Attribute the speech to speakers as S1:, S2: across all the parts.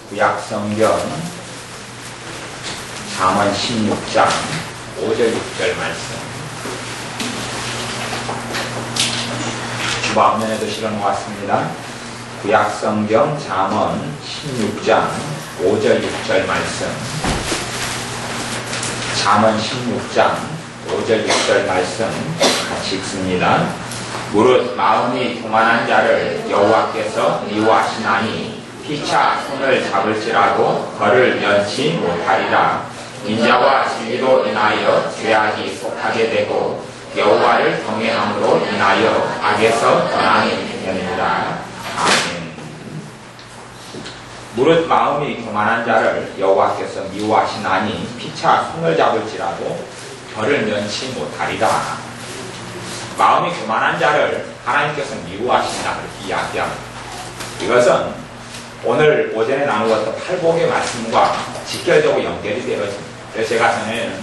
S1: 구약성경 잠언 16장 5절 6절 말씀 주방면에도 실어놓았습니다. 구약성경 잠언 16장 5절 6절 말씀 잠언 16장 5절 6절 말씀 같이 읽습니다. 무릇 마음이 교만한 자를 여호와께서 미워하시나니 피차 손을 잡을지라도 벌을 면치 못하리라. 인자와 진리로 인하여 죄악이 속하게 되고 여호와를 경외함으로 인하여 악에서 떠나는 되느니라. 아멘. 무릇 마음이 교만한 자를 여호와께서 미워하시나니 피차 손을 잡을지라도 벌을 면치 못하리라. 마음이 교만한 자를 하나님께서 미워하신다 그렇게 이야기합니다. 이것은 오늘 오전에 나누었던 팔복의 말씀과 직결적으로 연결이 되어집니다. 그래서 제가 전에는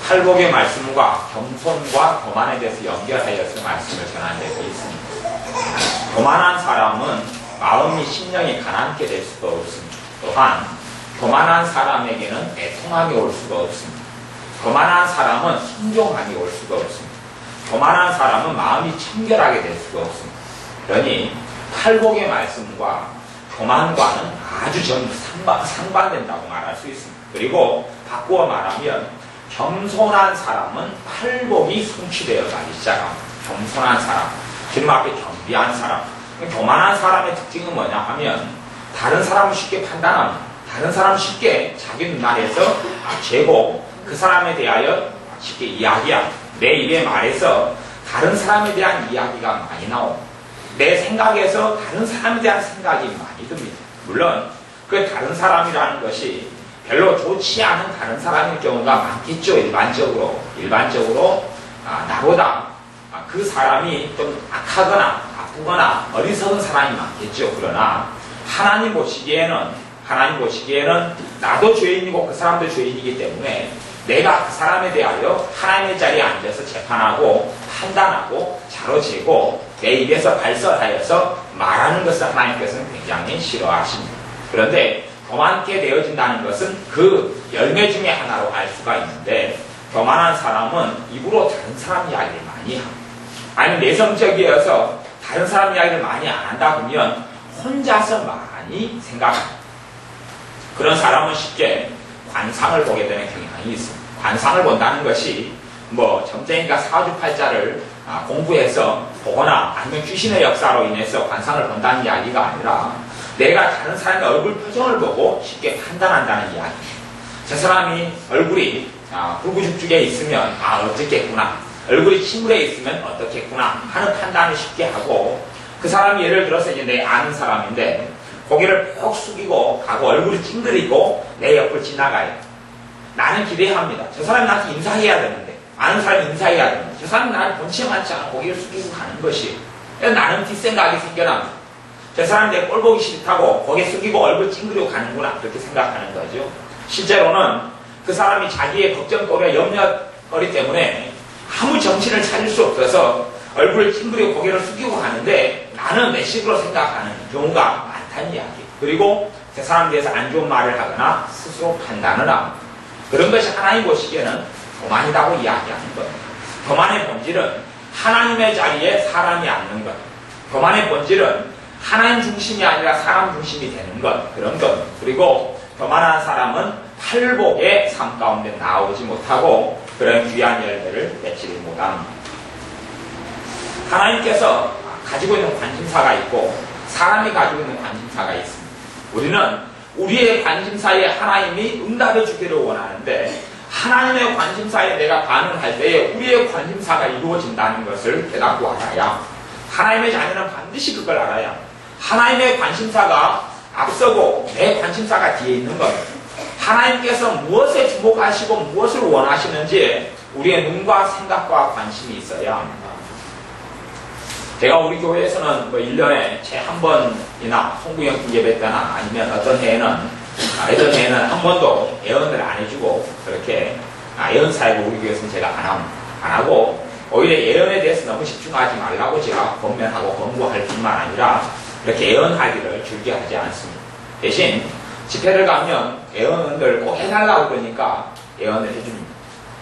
S1: 팔복의 말씀과 겸손과 교만에 대해서 연결하여서 말씀을 전한 적이 있습니다. 교만한 사람은 마음이 심령이 가난케 될 수가 없습니다. 또한 교만한 사람에게는 애통함이 올 수가 없습니다. 교만한 사람은 순종함이 올 수가 없습니다. 교만한 사람은 마음이 청결하게 될 수가 없습니다. 그러니 팔복의 말씀과 교만과는 아주 상반된다고 말할 수 있습니다. 그리고 바꾸어 말하면 겸손한 사람은 팔복이 성취되어 가기 시작합니다. 겸손한 사람, 주님 앞에 겸비한 사람. 교만한 사람의 특징은 뭐냐 하면 다른 사람을 쉽게 판단합니다. 다른 사람을 쉽게 자기 눈알에서 재고 그 사람에 대하여 쉽게 이야기합니다. 내 입에 말해서 다른 사람에 대한 이야기가 많이 나옵니다. 내 생각에서 다른 사람에 대한 생각이 많이 듭니다. 물론 그 다른 사람이라는 것이 별로 좋지 않은 다른 사람일 경우가 많겠죠. 일반적으로 나보다 그 사람이 좀 악하거나 나쁘거나 어리석은 사람이 많겠죠. 그러나 하나님 보시기에는 나도 죄인이고 그 사람도 죄인이기 때문에 내가 그 사람에 대하여 하나님의 자리에 앉아서 재판하고 판단하고 자로재고 내 입에서 발설하여서 말하는 것을 하나님께서는 굉장히 싫어하십니다. 그런데 교만케 되어진다는 것은 그 열매 중에 하나로 알 수가 있는데 교만한 사람은 입으로 다른 사람 이야기를 많이 합니다. 아니 내성적이어서 다른 사람 이야기를 많이 안 한다 보면 혼자서 많이 생각합니다. 그런 사람은 쉽게 관상을 보게 되는 경향이 있습니다. 관상을 본다는 것이 점쟁이가 사주팔자를 공부해서 보거나 아니면 귀신의 역사로 인해서 관상을 본다는 이야기가 아니라 내가 다른 사람의 얼굴 표정을 보고 쉽게 판단한다는 이야기입니다. 저 사람이 얼굴이 불구죽죽에 있으면 어떻겠구나, 얼굴이 침울해 있으면 어떻겠구나 하는 판단을 쉽게 하고, 그 사람이 예를 들어서 이제 내 아는 사람인데 고개를 푹 숙이고 가고 얼굴이 찡그리고 내 옆을 지나가요. 나는 기대합니다. 저 사람이 나한테 인사해야 되는데, 아는 사람이 인사해야 되는데 저 사람이 나를 본체 많지 않아 고개를 숙이고 가는 것이, 나는 뒷생각이 생겨납니다. 저 사람이 내 꼴 보기 싫다고 고개 숙이고 얼굴 찡그리고 가는구나 그렇게 생각하는 거죠. 실제로는 그 사람이 자기의 걱정거리와 염려거리 때문에 아무 정신을 차릴 수 없어서 얼굴을 찡그리고 고개를 숙이고 가는데 나는 내 식으로 생각하는 경우가 많다는 이야기. 그리고 그 사람에 대해서 안 좋은 말을 하거나 스스로 판단을 합니다. 그런 것이 하나님 보시기에는 교만이라고 이야기하는 것. 교만의 본질은 하나님의 자리에 사람이 앉는 것. 교만의 본질은 하나님 중심이 아니라 사람 중심이 되는 것. 그런 것. 그리고 교만한 사람은 팔복의 삶 가운데 나오지 못하고 그런 귀한 열매를 맺지를 못합니다. 하나님께서 가지고 있는 관심사가 있고 사람이 가지고 있는 관심사가 있습니다. 우리는 우리의 관심사에 하나님이 응답해 주기를 원하는데 하나님의 관심사에 내가 반응할 때에 우리의 관심사가 이루어진다는 것을 깨닫고 알아야, 하나님의 자녀는 반드시 그걸 알아야 하나님의 관심사가 앞서고 내 관심사가 뒤에 있는 것, 하나님께서 무엇에 주목하시고 무엇을 원하시는지 우리의 눈과 생각과 관심이 있어야 합니다. 제가 우리 교회에서는 1년에 채 한 번이나 송구형 예배 때나 아니면 어떤 해에는 한 번도 예언을 안 해주고 그렇게 예언 사역을 우리 교회에서는 제가 안 하고 오히려 예언에 대해서 너무 집중하지 말라고 제가 권면하고 권고할 뿐만 아니라 이렇게 예언하기를 즐겨하지 않습니다. 대신 집회를 가면 예언을 꼭 해달라고 그러니까 예언을 해줍니다.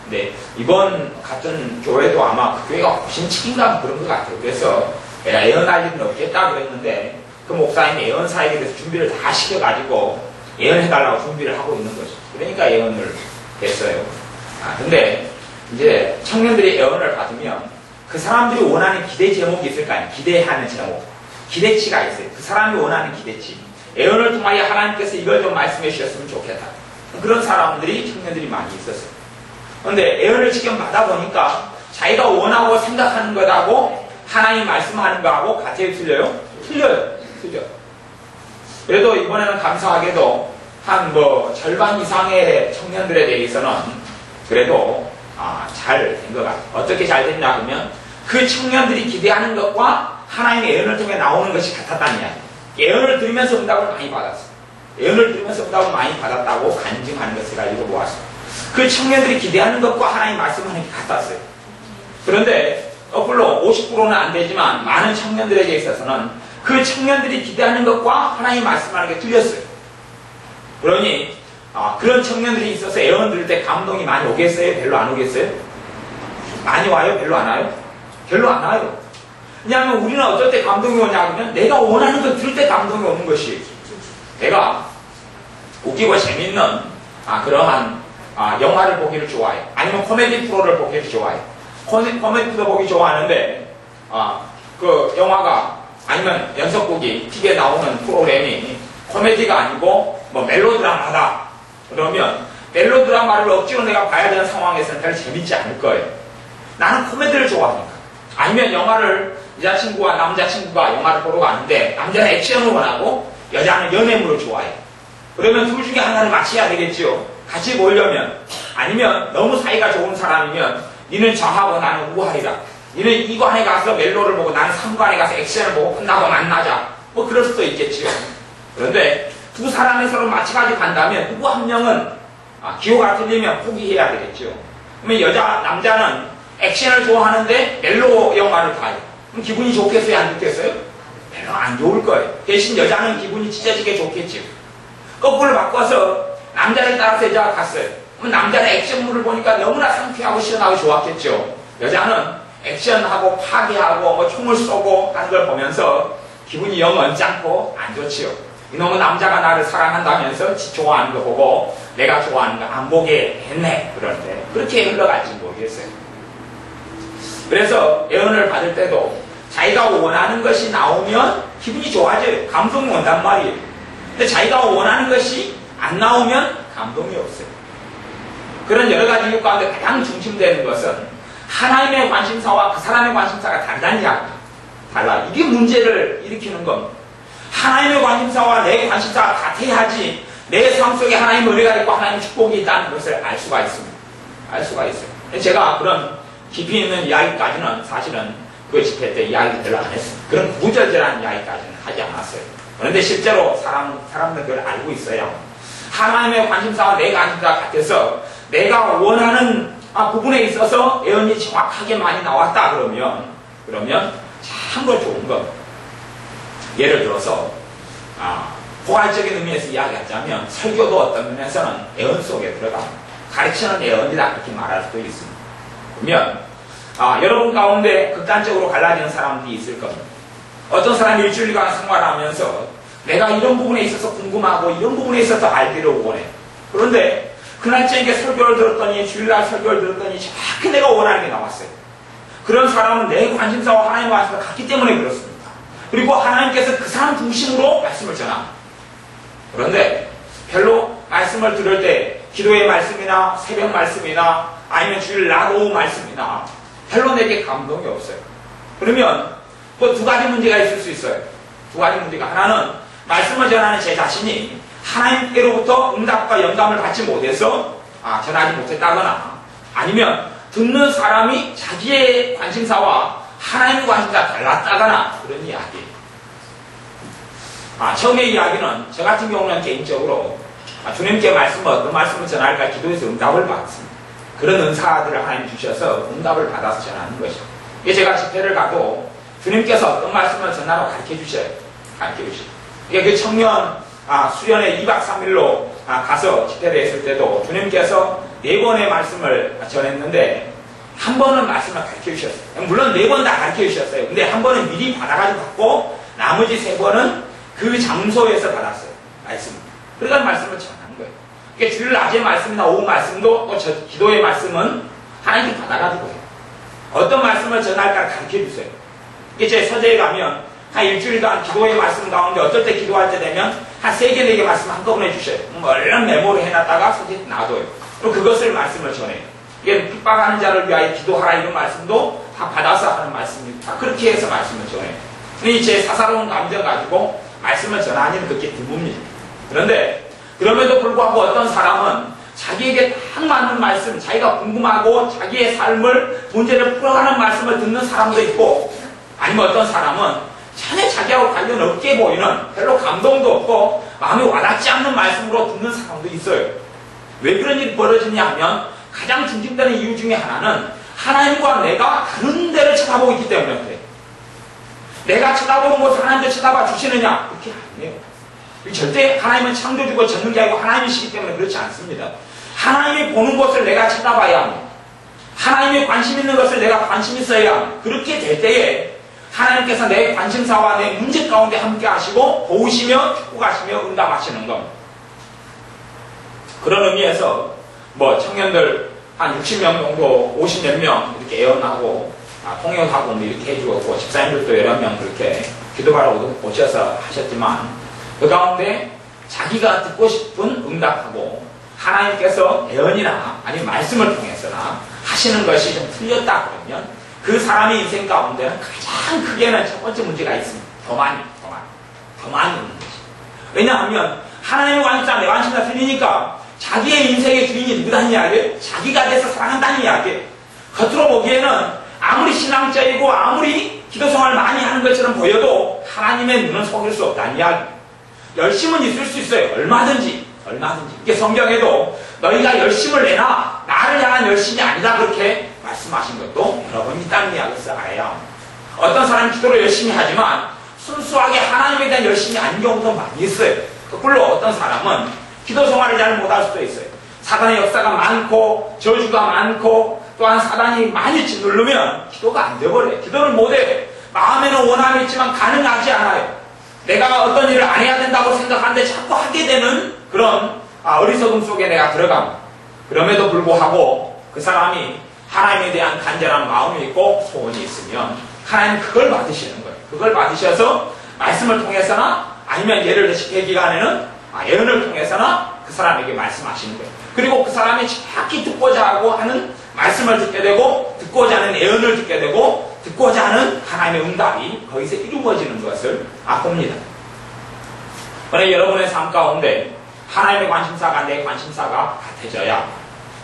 S1: 근데 이번 같은 교회도 아마 그 교회가 훨씬 책임감 그런 것 같아요. 그래서 내가 예언할 일은 없겠다 그랬는데 그 목사님이 예언사에게 대해서 준비를 다 시켜가지고 예언해달라고 준비를 하고 있는 거죠. 그러니까 예언을 했어요. 근데 이제 청년들이 예언을 받으면 그 사람들이 원하는 기대 제목이 있을 거 아니에요. 기대하는 제목. 기대치가 있어요. 그 사람이 원하는 기대치. 예언을 통하여 하나님께서 이걸 좀 말씀해 주셨으면 좋겠다. 그런 사람들이 청년들이 많이 있었어요. 그런데 예언을 지금 받아보니까 자기가 원하고 생각하는 것하고 하나님 말씀하는 거하고 같아요? 틀려요? 틀려요. 틀려. 그래도 이번에는 감사하게도 한 절반 이상의 청년들에 대해서는 그래도 잘 된 것 같아요. 어떻게 잘 됐냐 하면 그 청년들이 기대하는 것과 하나님의 예언을 통해 나오는 것이 같았다는 이야기. 예언을 들으면서 응답을 많이 받았어요. 예언을 들으면서 응답을 많이 받았다고 간증하는 것을 가지고 모았어요. 그 청년들이 기대하는 것과 하나님 말씀하는 게 같았어요. 그런데 물론 50%는 안 되지만 많은 청년들에게 있어서는 그 청년들이 기대하는 것과 하나님 말씀하는 게 틀렸어요. 그러니 그런 청년들이 있어서 예언 들을 때 감동이 많이 오겠어요? 별로 안 오겠어요? 많이 와요? 별로 안 와요? 별로 안 와요. 왜냐하면 우리는 어떨 때 감동이 오냐 하면 내가 원하는 걸 들을 때 감동이 오는 것이 내가 웃기고 재밌는 그러한 영화를 보기를 좋아해. 아니면 코미디 프로를 보기를 좋아해. 코미디 프로 보기 좋아하는데 그 영화가 아니면 연속극이 TV에 나오는 프로그램이 코미디가 아니고 멜로드라마다 그러면 멜로드라마를 억지로 내가 봐야 되는 상황에서는 별로 재밌지 않을 거예요. 나는 코미디를 좋아하니까. 아니면 영화를 여자친구와 남자친구가 영화를 보러 가는데 남자는 액션을 원하고 여자는 연애물을 좋아해. 그러면 둘 중에 하나를 맞춰야 되겠죠. 같이 보려면. 아니면 너무 사이가 좋은 사람이면 니는 저하고 나는 우하이다. 니는 이관에 가서 멜로를 보고 나는 3관에 가서 액션을 보고 끝나고 만나자. 그럴 수도 있겠지요. 그런데 두 사람이 서로 맞춰가지고 간다면 누구 한 명은 기호가 틀리면 포기해야 되겠죠. 그러면 남자는 액션을 좋아하는데 멜로 영화를 봐요. 그럼 기분이 좋겠어요? 안 좋겠어요? 별로 안 좋을 거예요. 대신 여자는 기분이 찢어지게 좋겠죠. 거꾸로 바꿔서 남자를 따라서 여자가 갔어요. 그럼 남자는 액션물을 보니까 너무나 상쾌하고 시원하고 좋았겠죠. 여자는 액션하고 파괴하고 총을 쏘고 하는 걸 보면서 기분이 영 언짢고 안 좋지요. 이놈은 남자가 나를 사랑한다면서 좋아하는 거 보고 내가 좋아하는 거 안 보게 했네. 그런데 그렇게 흘러갈지 모르겠어요. 그래서 예언을 받을 때도 자기가 원하는 것이 나오면 기분이 좋아져요. 감동이 온단 말이에요. 근데 자기가 원하는 것이 안 나오면 감동이 없어요. 그런 여러 가지 이유 가운데 가장 중심되는 것은 하나님의 관심사와 그 사람의 관심사가 다르다는 이야기입니다. 달라. 이게 문제를 일으키는 겁니다. 하나님의 관심사와 내 관심사가 같아야지 내 삶 속에 하나님의 은혜가 있고 하나님의 축복이 있다는 것을 알 수가 있습니다. 알 수가 있어요. 제가 그런 깊이 있는 이야기까지는 사실은 그 집회 때 이야기 별로 안 했습니다. 그런 구절절한 이야기까지는 하지 않았어요. 그런데 실제로 사람들 그걸 알고 있어요. 하나님의 관심사와 내 관심사가 같아서 내가 원하는 부분에 있어서 예언이 정확하게 많이 나왔다 그러면 참으로 좋은 겁니다. 예를 들어서 포괄적인 의미에서 이야기하자면 설교도 어떤 면에서는 예언 속에 들어갑니다. 가르치는 예언이다 그렇게 말할 수도 있습니다. 그러면 여러분 가운데 극단적으로 갈라지는 사람들이 있을 겁니다. 어떤 사람이 일주일간 생활하면서 내가 이런 부분에 있어서 궁금하고 이런 부분에 있어서 알기를 원해. 그런데 그날 저녁에 설교를 들었더니 주일날 설교를 들었더니 정확히 내가 원하는 게 나왔어요. 그런 사람은 내 관심사와 하나님의 관심사가 같기 때문에 그렇습니다. 그리고 하나님께서 그 사람 중심으로 말씀을 전합니다. 그런데 별로 말씀을 들을 때 기도의 말씀이나 새벽 말씀이나 아니면 주일 낮 오후 말씀이나 별로 내게 감동이 없어요. 그러면 두 가지 문제가 있을 수 있어요. 두 가지 문제가 하나는 말씀을 전하는 제 자신이 하나님께로부터 응답과 영감을 받지 못해서 전하지 못했다거나 아니면 듣는 사람이 자기의 관심사와 하나님의 관심사가 달랐다거나 그런 이야기예요. 처음에 이야기는 저 같은 경우는 개인적으로 주님께 어떤 말씀을 전할까 기도해서 응답을 받습니다. 그런 은사들을 하나님 주셔서 응답을 받아서 전하는 것이죠. 제가 집회를 가도 주님께서 어떤 말씀을 전하라고 가르쳐 주셔요. 그 청년 수련회 2박 3일로 가서 집회를 했을 때도 주님께서 4번의 말씀을 전했는데 한 번은 말씀을 가르쳐 주셨어요. 물론 4번 다 가르쳐 주셨어요. 근데 한 번은 미리 받아가지고 갔고 나머지 3번은 그 장소에서 받았어요. 말씀. 그러니까 말씀을 전하는 거예요. 그러니까 주일 낮의 말씀이나 오후 말씀도 또 기도의 말씀은 하나님께 받아가지고 해요. 어떤 말씀을 전할까 가르쳐 주세요. 이게 제 서재에 가면 한 일주일간 기도의 말씀 가운데 어떨 때 기도할 때 되면 한 3개, 4개 말씀 한꺼번에 주셔요. 얼른 메모를 해놨다가 서재에 놔둬요. 그럼 그것을 말씀을 전해요. 이게 핍박하는 자를 위하여 기도하라 이런 말씀도 다 받아서 하는 말씀입니다. 그렇게 해서 말씀을 전해요. 이 제 사사로운 감정 가지고 말씀을 전하기는 그렇게 드뭅니다. 그런데 그럼에도 불구하고 어떤 사람은 자기에게 딱 맞는 말씀, 자기가 궁금하고 자기의 삶을 문제를 풀어가는 말씀을 듣는 사람도 있고 아니면 어떤 사람은 전혀 자기하고 관련 없게 보이는 별로 감동도 없고 마음이 와닿지 않는 말씀으로 듣는 사람도 있어요. 왜 그런 일이 벌어지냐 하면 가장 중심되는 이유 중에 하나는 하나님과 내가 다른 데를 쳐다보고 있기 때문에 그래요. 내가 쳐다보는 곳을 하나님도 쳐다봐 주시느냐? 그렇게 아니에요. 절대 하나님은 창조주고 전능자이고 하나님이시기 때문에 그렇지 않습니다. 하나님이 보는 곳을 내가 쳐다봐야 합니다. 하나님이 관심 있는 것을 내가 관심 있어야 합니다. 그렇게 될 때에 하나님께서 내 관심사와 내 문제 가운데 함께 하시고 도우시며 축복하시며 응답하시는 겁니다. 그런 의미에서 청년들 한 60명 정도 50몇 명 이렇게 애원하고 통역하고 이렇게 해주었고 집사님들도 여러 명 그렇게 기도하러 오셔서 하셨지만 그 가운데 자기가 듣고 싶은 응답하고 하나님께서 애언이나 아니면 말씀을 통해서나 하시는 것이 좀 틀렸다 그러면 그 사람의 인생 가운데는 가장 크게는 첫 번째 문제가 있습니다. 더 많이 있는 거지. 왜냐하면 하나님의 관심사 내 관심사 틀리니까 자기의 인생의 주인이 누구다는 이야기예요? 자기가 돼서 사랑한다는 이야기예요. 겉으로 보기에는 아무리 신앙자이고 아무리 기도생활을 많이 하는 것처럼 보여도 하나님의 눈은 속일 수 없다는 이야기예요. 열심은 있을 수 있어요. 얼마든지. 이게 성경에도 너희가 열심을 내나 나를 향한 열심이 아니다 그렇게 말씀하신 것도 여러 번 있다는 이야기를 알아야 합니다. 어떤 사람이 기도를 열심히 하지만 순수하게 하나님에 대한 열심이 아닌 경우도 많이 있어요. 거꾸로 어떤 사람은 기도 생활을 잘 못할 수도 있어요. 사단의 역사가 많고 저주가 많고 또한 사단이 많이 짓누르면 기도가 안 돼버려요. 기도를 못해요. 마음에는 원함이 있지만 가능하지 않아요. 내가 어떤 일을 안 해야 된다고 생각하는데 자꾸 하게 되는 그런 어리석음 속에 내가 들어갑니다. 그럼에도 불구하고 그 사람이 하나님에 대한 간절한 마음이 있고 소원이 있으면 하나님 그걸 받으시는 거예요. 그걸 받으셔서 말씀을 통해서나 아니면 예를 들어 집회 기간에는 예언을 통해서나 그 사람에게 말씀하시는 거예요. 그리고 그 사람이 정확히 듣고자 하고 하는 말씀을 듣게 되고 듣고자 하는 예언을 듣게 되고 듣고자 하는 하나님의 응답이 거기서 이루어지는 것을 봅니다. 그러나 여러분의 삶 가운데 하나님의 관심사가 내 관심사가 같아져야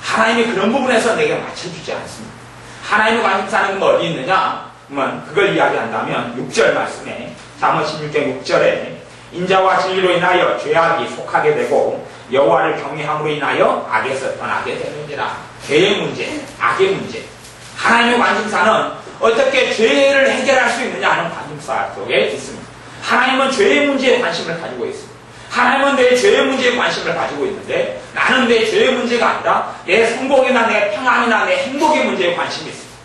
S1: 하나님이 그런 부분에서 내게 맞춰주지 않습니다. 하나님의 관심사는 어디 있느냐? 그걸 이야기한다면 6절 말씀에 잠언 16장 6절에 인자와 진리로 인하여 죄악이 속하게 되고 여호와를 경외함으로 인하여 악에서 떠나게 되느니라. 죄의 문제, 악의 문제. 하나님의 관심사는 어떻게 죄를 해결할 수 있느냐 하는 관심사 속에 있습니다. 하나님은 죄의 문제에 관심을 가지고 있습니다. 하나님은 내 죄의 문제에 관심을 가지고 있는데 나는 내 죄의 문제가 아니라 내 성공이나 내 평안이나 내 행복의 문제에 관심이 있습니다.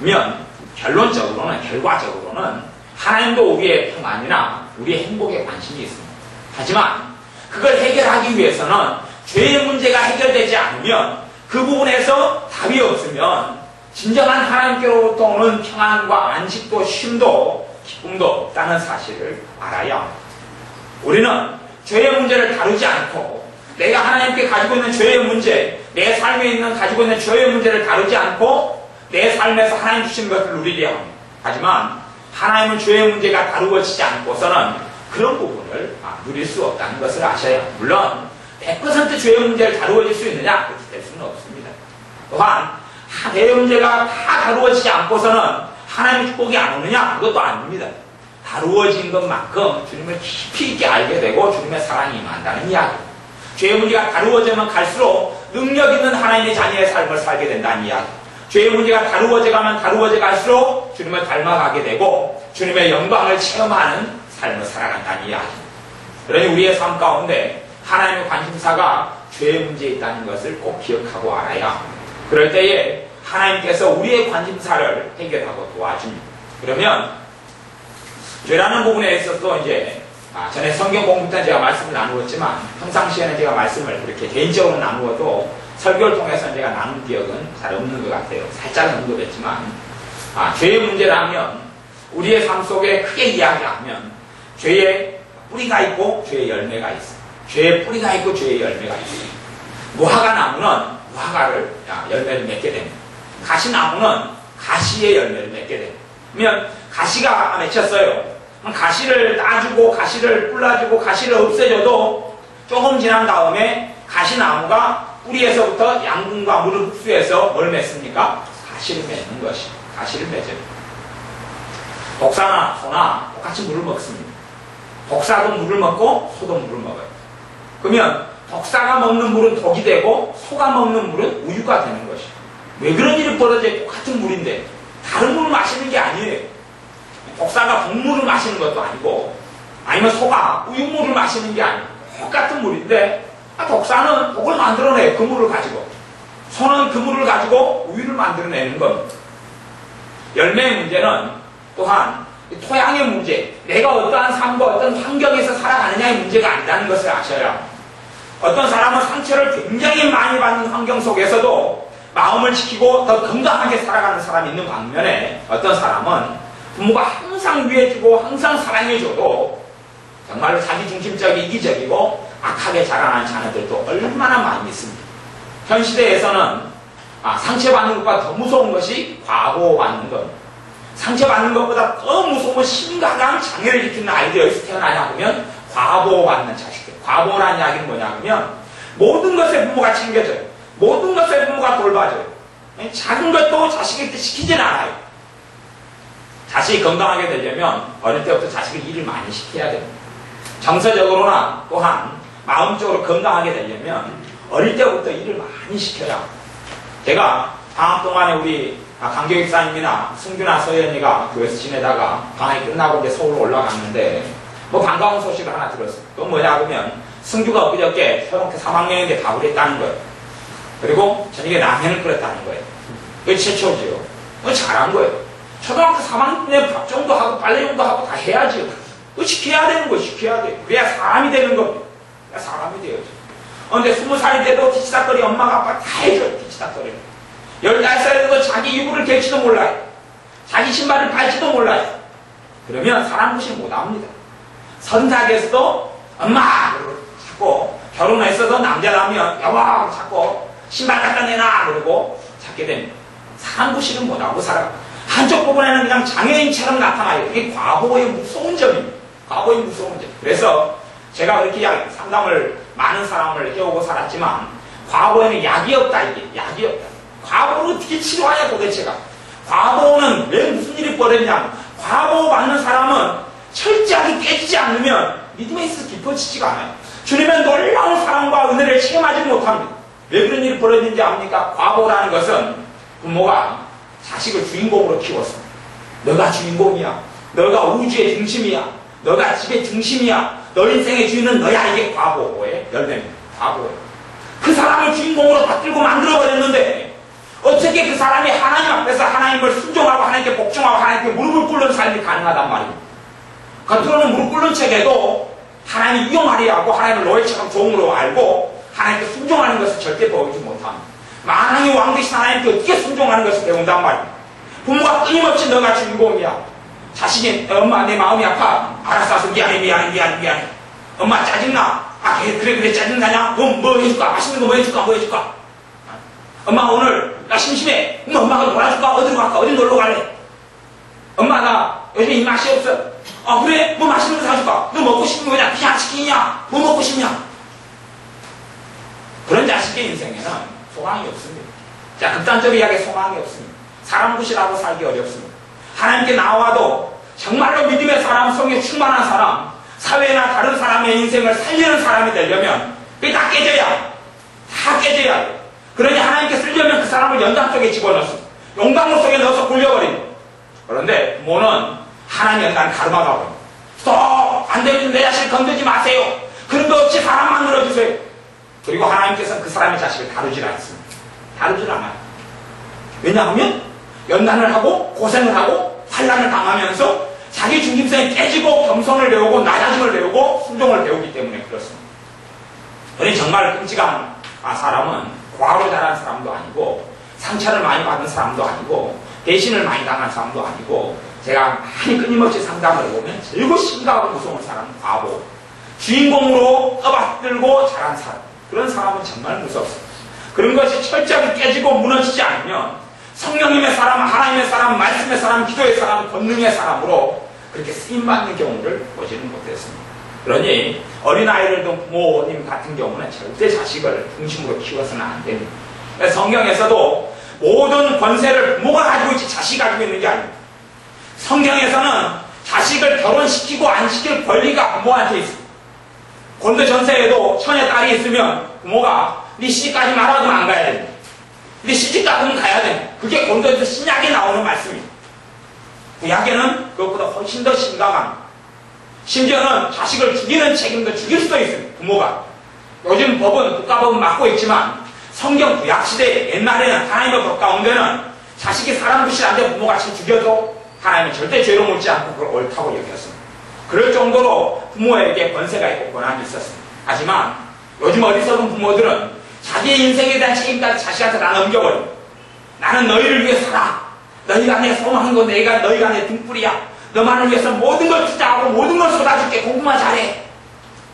S1: 그러면 결과적으로는 하나님도 우리의 평안이나 우리의 행복에 관심이 있습니다. 하지만 그걸 해결하기 위해서는 죄의 문제가 해결되지 않으면 그 부분에서 답이 없으면 진정한 하나님께로부터 오는 평안과 안식도 쉼도 기쁨도 없다는 사실을 알아야 합니다. 우리는 죄의 문제를 다루지 않고 내가 하나님께 가지고 있는 죄의 문제, 내 삶에 가지고 있는 죄의 문제를 다루지 않고 내 삶에서 하나님 주신 것을 누리게 합니다. 하지만 하나님은 죄의 문제가 다루어지지 않고서는 그런 부분을 누릴 수 없다는 것을 아셔야 합니다. 물론 100% 죄의 문제를 다루어질 수 있느냐? 그렇게 될 수는 없습니다. 또한 죄의 문제가 다 다루어지지 않고서는 하나님의 축복이 안 오느냐? 그것도 아닙니다. 다루어진 것만큼 주님을 깊이 있게 알게 되고 주님의 사랑이 임한다는 이야기. 죄의 문제가 다루어지면 갈수록 능력 있는 하나님의 자녀의 삶을 살게 된다는 이야기. 죄의 문제가 다루어져 가면 다루어져 갈수록 주님을 닮아가게 되고 주님의 영광을 체험하는 삶을 살아간다는 이야기. 그러니 우리의 삶 가운데 하나님의 관심사가 죄의 문제에 있다는 것을 꼭 기억하고 알아야 그럴 때에 하나님께서 우리의 관심사를 해결하고 도와줍니다. 그러면 죄라는 부분에 있어서 이제 전에 성경 공부 때 제가 말씀을 나누었지만 평상시에는 제가 말씀을 그렇게 개인적으로 나누어도 설교를 통해서 제가 나눈 기억은 잘 없는 것 같아요. 살짝 언급했지만 죄의 문제라면 우리의 삶 속에 크게 이야기하면 죄의 뿌리가 있고 죄의 열매가 있어요. 죄의 뿌리가 있고 죄의 열매가 있어요. 무화과 나무는 무화과를 열매를 맺게 됩니다. 가시나무는 가시의 열매를 맺게 됩니다. 그러면 가시가 맺혔어요. 가시를 따주고 가시를 불라주고 가시를 없애줘도 조금 지난 다음에 가시나무가 뿌리에서부터 양분과 물을 흡수해서 뭘 맺습니까? 가시를 맺는 것이 가시를 맺어요. 독사나 소나 똑같이 물을 먹습니다. 독사도 물을 먹고 소도 물을 먹어요. 그러면 독사가 먹는 물은 독이 되고 소가 먹는 물은 우유가 되는 것이에요. 왜 그런 일이 벌어져요? 똑같은 물인데 다른 물을 마시는 게 아니에요. 독사가 독물을 마시는 것도 아니고 아니면 소가 우유물을 마시는 게 아니고 똑같은 물인데 독사는 독을 만들어내요. 그 물을 가지고. 소는 그 물을 가지고 우유를 만들어내는 겁니다. 열매의 문제는 또한 토양의 문제, 내가 어떠한 삶과 어떤 환경에서 살아가느냐의 문제가 아니라는 것을 아셔야 합니다. 어떤 사람은 상처를 굉장히 많이 받는 환경 속에서도 마음을 지키고 더 건강하게 살아가는 사람이 있는 반면에 어떤 사람은 부모가 항상 위해주고 항상 사랑해줘도 정말로 자기중심적이고 이기적이고 악하게 자라나는 자녀들도 얼마나 많이 있습니다. 현 시대에서는 상처받는 것보다 더 무서운 것이 과보받는 것. 상처받는 것보다 더 무서운 심각한 장애를 일으키는 아이들이 어디서 태어나냐 하면 과보받는 자식들. 과보라는 이야기는 뭐냐 하면 모든 것에 부모가 챙겨줘요. 모든 것에 부모가 돌봐줘요. 작은 것도 자식에게 시키지는 않아요. 자식이 건강하게 되려면 어릴 때부터 자식을 일을 많이 시켜야 됩니다. 정서적으로나 또한 마음적으로 건강하게 되려면 어릴 때부터 일을 많이 시켜야 합니다. 제가 방학 동안에 우리 강교육사님이나 승규나 서연이가 교회에서 지내다가 방학이 끝나고 이제 서울로 올라갔는데 뭐 반가운 소식을 하나 들었어요. 그건 뭐냐 하면 승규가 엊그저께 초등학교 3학년인데 밥을 했다는 거예요. 그리고 저녁에 라면을 끓였다는 거예요. 그게 최초지요. 그거 잘한 거예요. 초등학교 3학년에 밥 정도 하고 빨래 정도 하고 다 해야지요. 그거 시켜야 되는 거예요. 시켜야 돼요. 그래야 사람이 되는 겁니다. 그래야 사람이 돼야죠. 근데 20살이 돼도 뒤치다거리 엄마가 아빠 다 해줘요. 뒤치다거리. 15살이 돼도 자기 이불을 개지도 몰라요. 자기 신발을 밟지도 몰라요. 그러면 사람 무시 못합니다. 선탁에서도 엄마! 자꾸 결혼했어도 남자라면 여보! 자꾸 신발 갖다 내놔! 그러고 찾게 됩니다. 사람 무시는 못하고 살아요. 한쪽 부분에는 그냥 장애인처럼 나타나요. 이게 과보의 무서운 점입니다. 과보의 무서운 점. 그래서 제가 그렇게 상담을 많은 사람을 해오고 살았지만 과보에는 약이 없다. 이게 약이 없다. 과보를 어떻게 치료하냐 도대체가. 과보는 왜 무슨 일이 벌어지냐. 과보 받는 사람은 철저하게 깨지지 않으면 믿음에 있어서 깊어지지가 않아요. 주님의 놀라운 사랑과 은혜를 체험하지 못합니다. 왜 그런 일이 벌어지는지 압니까? 과보라는 것은 부모가 자식을 주인공으로 키웠습니다. 너가 주인공이야. 너가 우주의 중심이야. 너가 집의 중심이야. 너 인생의 주인은 너야. 이게 과보의 열매입니다. 과보예요. 그 사람을 주인공으로 받들고 만들어버렸는데 어떻게 그 사람이 하나님 앞에서 하나님을 순종하고 하나님께 복종하고 하나님께 무릎을 꿇는 삶이 가능하단 말입니다. 겉으로는 무릎 꿇는 척해도 하나님이 이용하리라고 하나님을 노예처럼 종으로 알고 하나님께 순종하는 것을 절대 보이지 못합니다. 만왕의 왕 되신 하나님께 어떻게 순종하는 것을 배운단 말입니다. 부모가 끊임없이 너가 주인공이야. 자식이 엄마 내 마음이 아파. 알았어 미안해. 엄마 짜증나. 그래 짜증나냐? 뭐 해줄까? 맛있는 거 뭐 해줄까? 엄마 오늘 나 심심해. 그럼 엄마가 놀아줄까? 어디로 갈까? 어디 놀러 갈래? 엄마 나 요즘에 입맛이 없어. 그래? 뭐 맛있는 거 사줄까? 너 먹고 싶은 거냐? 피자 치킨이냐? 뭐 먹고 싶냐? 그런 자식의 인생에는 소망이 없습니다. 자, 극단적으로 이야기해 소망이 없습니다. 사람 구실하고 살기 어렵습니다. 하나님께 나와도 정말로 믿음의 사람, 성에 충만한 사람, 사회나 다른 사람의 인생을 살리는 사람이 되려면 그게 다 깨져야 돼요. 그러니 하나님께 쓰려면 그 사람을 연단 속에 집어넣습니다. 용광로 속에 넣어서 굴려버립니다. 그런데 부모는 하나님 연단 가르마가 버립니다. 스톱! 안 되면 내 자식 건들지 마세요. 그런 거 없이 사람 만들어주세요. 그리고 하나님께서는 그 사람의 자식을 다루질 않습니다. 다루질 않아요. 왜냐하면 연단을 하고 고생을 하고 환난을 당하면서 자기 중심성이 깨지고 겸손을 배우고 낮아짐을 배우고 순종을 배우기 때문에 그렇습니다. 그러니 정말 끔찍한 사람은 과로 자란 사람도 아니고 상처를 많이 받은 사람도 아니고 배신을 많이 당한 사람도 아니고 제가 많이 끊임없이 상담을 해보면 제일 심각하고 무서운 사람은 과보, 주인공으로 떠받들고 자란 사람, 그런 사람은 정말 무섭습니다. 그런 것이 철저하게 깨지고 무너지지 않으면 성령님의 사람, 하나님의 사람, 말씀의 사람, 기도의 사람, 권능의 사람으로 그렇게 쓰임받는 경우를 보지는 못했습니다. 그러니 어린아이를 둔 부모님 같은 경우는 절대 자식을 중심으로 키워서는 안 됩니다. 성경에서도 모든 권세를 부모가 가지고 있지 자식이 가지고 있는 게 아닙니다. 성경에서는 자식을 결혼시키고 안 시킬 권리가 부모한테 있습니다. 고린도 전서에도 처녀 딸이 있으면 부모가 네 시집까지 말하면 안 가야 됩니다. 네 시집까지는 가야 됩니다. 그게 고린도에서 신약에 나오는 말씀입니다. 구약에는 그것보다 훨씬 더 심각합니다. 심지어는 자식을 죽이는 책임도 죽일 수도 있습니다. 부모가. 요즘 법은 국가법은 막고 있지만 성경 구약시대 옛날에는 하나님의 법 가운데는 자식이 사람 짓이 안 되고 부모같이 죽여도 하나님은 절대 죄로 묻지 않고 그걸 옳다고 여겼습니다. 그럴 정도로 부모에게 권세가 있고 권한이 있었습니다. 하지만 요즘 어리석은 부모들은 자기의 인생에 대한 책임까지 자식한테 다 넘겨버립니다. 나는 너희를 위해 살아. 너희가 내 소망한 거 너희가 내 등불이야. 너만을 위해서 모든 걸 투자하고 모든 걸 쏟아줄게. 공부만 잘해.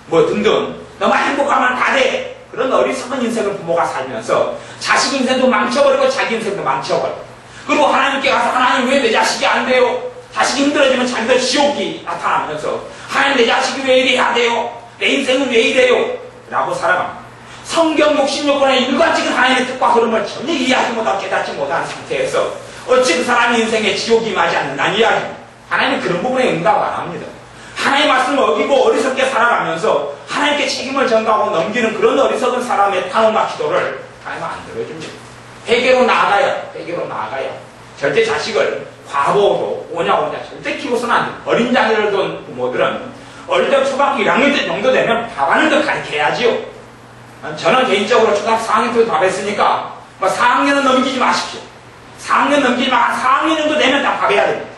S1: 뭐 등등. 너만 행복하면 다 돼. 그런 어리석은 인생을 부모가 살면서 자식 인생도 망쳐버리고 자기 인생도 망쳐버리고, 그리고 하나님께 가서 하나님 왜 내 자식이 안 돼요? 자식이 힘들어지면 자기도 지옥이 나타나면서 하나님 내 자식이 왜 이래야 돼요? 내 인생은 왜 이래요? 라고 살아갑니다. 성경 66권의 일관적인 하나님의 뜻과 흐름을 전혀 이해하지 못하고 깨닫지 못한 상태에서 어찌 그 사람의 인생에 지옥이 임하지 않는다는 이야기입니다. 하나님은 그런 부분에 응답 안 합니다. 하나님의 말씀을 어기고 어리석게 살아가면서 하나님께 책임을 전가하고 넘기는 그런 어리석은 사람의 탄원과 기도를 하나님은 안 들어줍니다. 회개로 나아가야 절대 자식을 과보로 오냐 절대 키워서는 안 돼요. 어린 자녀를 둔 부모들은 어릴 때 초등학교 1학년 정도 되면 밥하는 걸 가르쳐야지요. 저는 개인적으로 초등학교 4학년 때 밥했으니까 4학년은 넘기지 마십시오. 4학년 넘기지 마. 4학년 정도 되면 다 밥해야 됩니다.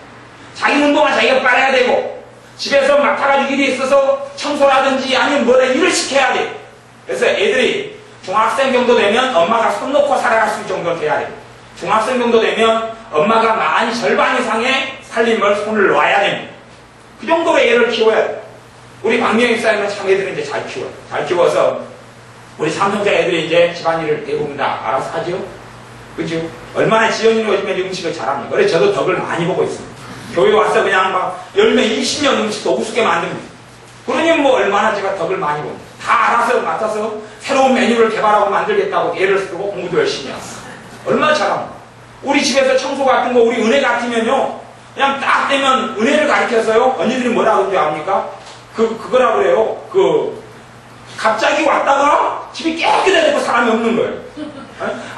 S1: 자기 운동은 자기가 빨아야 되고, 집에서 맡아가지고 일이 있어서 청소라든지 아니면 뭐라 일을 시켜야 돼요. 그래서 애들이 중학생 정도 되면 엄마가 손 놓고 살아갈 수 있을 정도 돼야 돼요. 중학생 정도 되면 엄마가 많이 절반 이상의 살림을 손을 놔야 됩니다. 그 정도로 애를 키워야 돼요. 우리 박명희 사님은 참 애들은 이제 잘 키워요. 잘 키워서 우리 삼성자 애들이 이제 집안일을 대부분 다 알아서 하죠. 그죠? 얼마나 지연이는 요즘에 음식을 잘합니까? 그래서 저도 덕을 많이 보고 있습니다. 교회 와서 그냥 막 10명, 20년 음식도 우습게 만듭니다. 그러니 뭐 얼마나 제가 덕을 많이 봅니다. 다 알아서 맡아서 새로운 메뉴를 개발하고 만들겠다고 애를 쓰고 공부도 열심히 하고. 얼마나 잘합니다. 우리 집에서 청소 같은 거 우리 은혜 같으면요, 그냥 딱 되면 은혜를 가르쳐서요, 언니들이 뭐라고 그러지 압니까? 그거라 그래요. 갑자기 왔다가 집이 깨끗해지고 사람이 없는 거예요.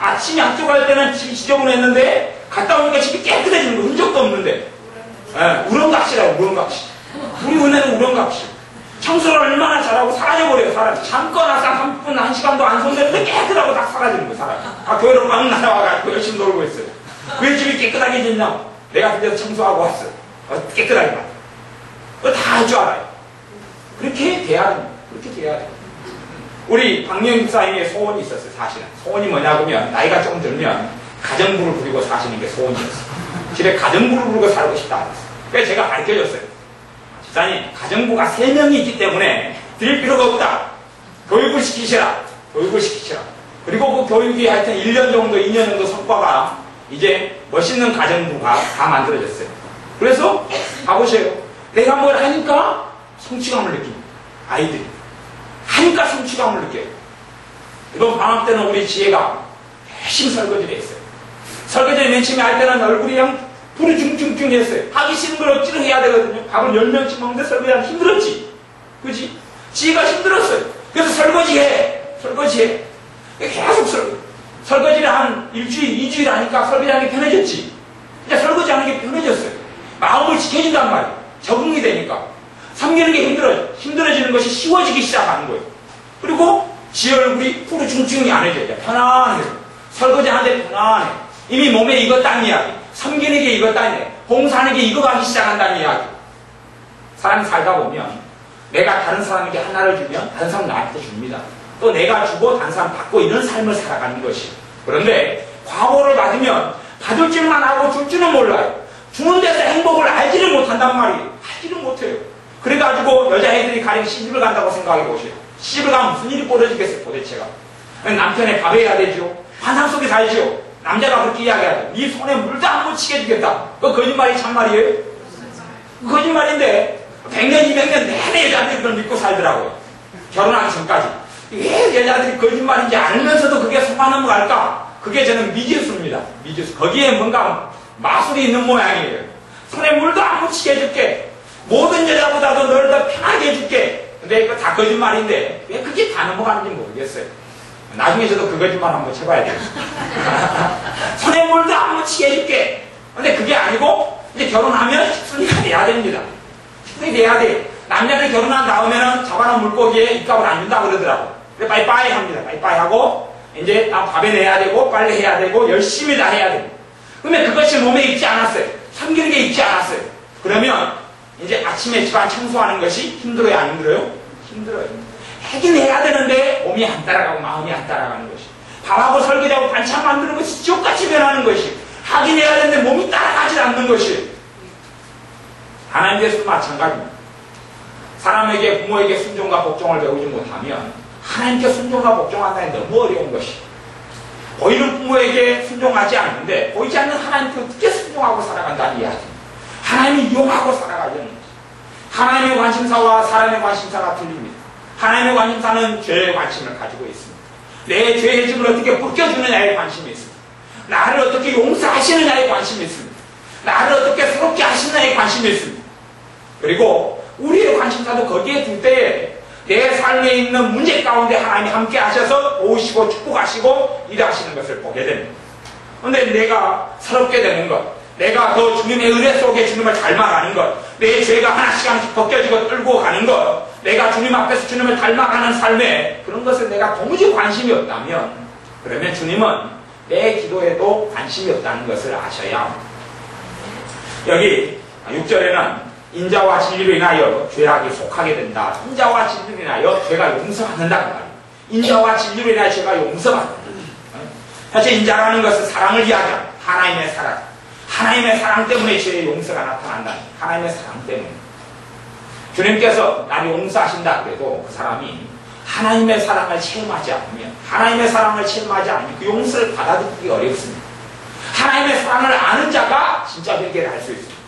S1: 아침 약속할 때는 집이 지저분했는데 갔다 오니까 집이 깨끗해지는 거, 흔적도 없는데. 우렁각시라고, 우렁각시. 우리 은혜는 우렁각시. 청소를 얼마나 잘하고 사라져버려요, 사람이. 잠깐 와서 30분, 1시간도 안 손대는데 깨끗하고 딱 사라지는 거예요, 사람이. 교회로 막 날아와가지고 열심히 놀고 있어요. 왜 집이 깨끗하게 짓냐? 내가 그때서 청소하고 왔어요. 깨끗하게 봐. 그거 다 할 줄 알아요. 그렇게 돼야 됩니다. 그렇게 돼야 돼요. 우리 박명희 목사님의 소원이 있었어요, 사실은. 소원이 뭐냐면, 나이가 조금 들면 가정부를 부리고 사시는 게 소원이었어요. 집에 가정부를 부리고 살고 싶다 그랬어요. 그래서 제가 가르쳐줬어요. 집사님, 가정부가 3명이 있기 때문에 드릴 필요가 없다. 교육을 시키시라. 교육을 시키시라. 그리고 그 교육이 하여튼 1년 정도, 2년 정도 성과가 이제 멋있는 가정부가 다 만들어졌어요. 그래서 가보세요. 내가 뭘 하니까 성취감을 느낍니다. 아이들이. 하니까 성취감을 느껴요. 이번 방학 때는 우리 지혜가 열심히 설거지를 했어요. 설거지를 맨 처음에 할 때는 얼굴이 그냥 불이 중중중 했어요. 하기 싫은 걸 억지로 해야 되거든요. 밥을 10명씩 먹는데 설거지하면 힘들었지. 그지? 지혜가 힘들었어요. 그래서 설거지해. 계속 설거지를 한 일주일, 2주일 하니까 설거지하는 게 편해졌지. 이제 설거지하는 게 편해졌어요. 마음을 지켜준단 말이에요. 적응이 되니까. 섬기는 게 힘들어지는 것이 쉬워지기 시작하는 거예요. 그리고 지 얼굴이 후루충충이 안 해져요. 편안해요. 설거지하는데 편안해. 이미 몸에 익었다는 이야기. 섬기는 게 익었다는 이야기. 봉사하는 게 익어가기 시작한다는 이야기. 사람이 살다 보면 내가 다른 사람에게 하나를 주면 다른 사람 나한테 줍니다. 또 내가 주고 다른 사람 받고 이런 삶을 살아가는 것이. 그런데 과보를 받으면 받을 줄만 알고 줄 줄은 몰라요. 주는 데서 행복을 알지를 못한단 말이에요. 알지를 못해요. 그래가지고 여자애들이 가령 시집을 간다고 생각해 보세요. 시집을 가면 무슨 일이 벌어지겠어요, 도대체가. 남편의 밥 해야 되죠. 환상 속에 살죠. 남자가 그렇게 이야기하죠. 네 손에 물도 안 묻히게 해주겠다. 그거 거짓말이 참말이에요? 거짓말인데 100년, 200년 내내 여자들이 그걸 믿고 살더라고요. 결혼하기 전까지. 왜 여자들이 거짓말인지 알면서도 그게 속아 넘어갈까? 그게 저는 미지수입니다. 미지수. 거기에 뭔가 마술이 있는 모양이에요. 손에 물도 안 묻히게 해줄게. 모든 여자보다도 너를 더 편하게 해줄게. 근데 이거 다 거짓말인데 왜 그게 다 넘어가는지 모르겠어요. 나중에 저도 그 거짓말 한번 해봐야 돼요. 손에 물도 안 묻히게 해줄게. 근데 그게 아니고 이제 결혼하면 식순이가 돼야 됩니다. 식순이 돼야 돼. 남자들 결혼한 다음에는 잡아놓은 물고기에 입값을 안 준다 그러더라고. 그래 빠이빠이 합니다. 빠이빠이 하고 이제 밥에 내야 되고 빨래 해야 되고 열심히 다 해야 되고. 그러면 그것이 몸에 익지 않았어요. 섬기는 게 익지 않았어요. 그러면 이제 아침에 집안 청소하는 것이 힘들어요, 안 힘들어요? 힘들어요. 하긴 해야 되는데 몸이 안 따라가고 마음이 안 따라가는 것이. 밥하고 설거지하고 반찬 만드는 것이 지옥같이 변하는 것이. 하긴 해야 되는데 몸이 따라가지 않는 것이. 하나님께서도 마찬가지입니다. 사람에게 부모에게 순종과 복종을 배우지 못하면 하나님께 순종과 복종한다는 게 너무 어려운 것이. 보이는 부모에게 순종하지 않는데 보이지 않는 하나님께 어떻게 순종하고 살아간다는 이야기입니다. 하나님을 이용하고 살아가려는 것이. 하나님의 관심사와 사람의 관심사가 틀립니다. 하나님의 관심사는 죄의 관심을 가지고 있습니다. 내 죄의 짐을 어떻게 벗겨주느냐에 관심이 있습니다. 나를 어떻게 용서하시느냐에 관심이 있습니다. 나를 어떻게 새롭게 하시느냐에 관심이 있습니다. 그리고 우리의 관심사도 거기에 둘 때에 내 삶에 있는 문제 가운데 하나님이 함께 하셔서 도우시고 축복하시고 일하시는 것을 보게 됩니다. 그런데 내가 새롭게 되는 것, 내가 더 주님의 은혜 속에 주님을 닮아가는 것, 내 죄가 하나씩 하나씩 벗겨지고 끌고 가는 것, 내가 주님 앞에서 주님을 닮아가는 삶에 그런 것에 내가 도무지 관심이 없다면 그러면 주님은 내 기도에도 관심이 없다는 것을 아셔야 합니다. 여기 6절에는 인자와 진리로 인하여 죄악이 속하게 된다. 인자와 진리로 인하여 죄가 용서받는다는 말이에요. 인자와 진리로 인하여 죄가 용서받는다. 사실 인자라는 것은 사랑을 이야기합니다. 하나님의 사랑. 하나님의 사랑 때문에 죄의 용서가 나타난다. 하나님의 사랑 때문에. 주님께서 나를 용서하신다 그래도 그 사람이 하나님의 사랑을 체험하지 않으면, 하나님의 사랑을 체험하지 않으면 그 용서를 받아들이기 어렵습니다. 하나님의 사랑을 아는 자가 진짜 회개를 할 수 있습니다.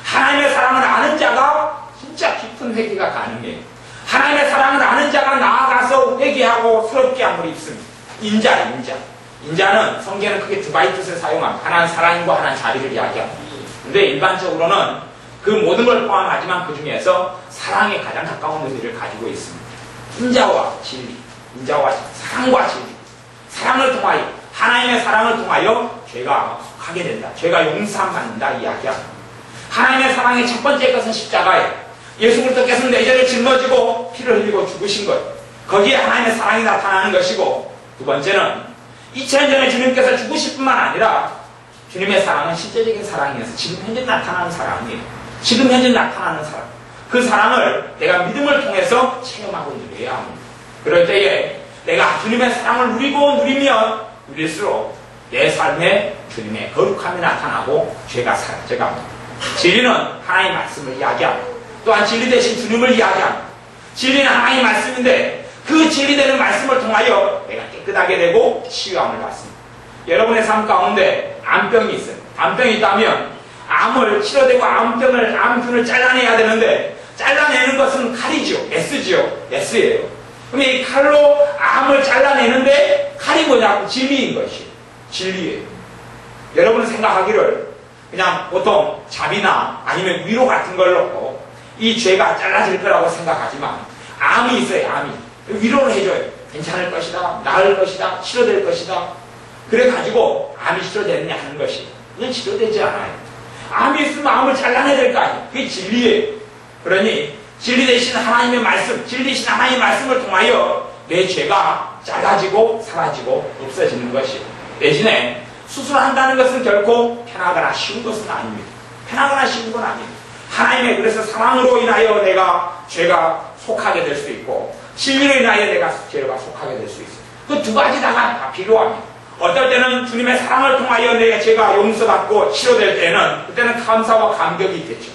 S1: 하나님의 사랑을 아는 자가 진짜 깊은 회개가 가능해요. 하나님의 사랑을 아는 자가 나아가서 회개하고 새롭게 함을 입습니다. 인자는 성경에는 크게 두 가지 뜻을 사용합니다. 하나는 사랑과 하나는 자비를 이야기합니다. 근데 일반적으로는 그 모든 걸 포함하지만 그 중에서 사랑에 가장 가까운 의미를 가지고 있습니다. 인자와 진리, 사랑과 진리, 사랑을 통하여, 하나님의 사랑을 통하여 죄가 속하게 된다. 죄가 용서받는다 이야기합니다. 하나님의 사랑의 첫 번째 것은 십자가예요. 예수 그리스도께서 내 죄를 짊어지고 피를 흘리고 죽으신 것, 거기에 하나님의 사랑이 나타나는 것이고, 두 번째는 2000년 전에 주님께서 죽으실 뿐만 아니라 주님의 사랑은 실제적인 사랑이어서 지금 현재 나타나는 사랑이에요. 지금 현재 나타나는 사랑. 그 사랑을 내가 믿음을 통해서 체험하고 누려야 합니다. 그럴 때에 내가 주님의 사랑을 누리면 누릴수록 내 삶에 주님의 거룩함이 나타나고 죄가 사라져갑니다. 진리는 하나님의 말씀을 이야기합니다. 또한 진리 대신 주님을 이야기합니다. 진리는 하나님의 말씀인데 그 진리되는 말씀을 통하여 내가 깨끗하게 되고 치유함을 받습니다. 여러분의 삶 가운데 암병이 있어요. 암병이 있다면 암을 치료되고 암균을 잘라내야 되는데 잘라내는 것은 칼이죠. S예요. 그럼 이 칼로 암을 잘라내는데 칼이 뭐냐고 진리인 것이 진리예요. 여러분은 생각하기를 그냥 보통 잡이나 아니면 위로 같은 걸 넣고 이 죄가 잘라질 거라고 생각하지만 암이 있어요. 암이 위로를 해줘요. 괜찮을 것이다, 나을 것이다, 치료될 것이다. 그래가지고 암이 치료되느냐 하는 것이 이건 치료되지 않아요. 암이 있으면 암을 잘라내야 될 거 아니에요. 그게 진리예요. 그러니 진리 대신 하나님의 말씀, 진리 대신 하나님의 말씀을 통하여 내 죄가 잘라지고 사라지고 없어지는 것이요. 대신에 수술한다는 것은 결코 편하거나 쉬운 것은 아닙니다. 편하거나 쉬운 건 아닙니다. 하나님의 그래서 사랑으로 인하여 내가 죄가 속하게 될 수 있고 진리로 인하여 내가 죄가 속하게 될 수 있어요. 그 두 가지 다 필요합니다. 어떨 때는 주님의 사랑을 통하여 내 죄가 용서받고 치료될 때는 그때는 감사와 감격이 있겠죠.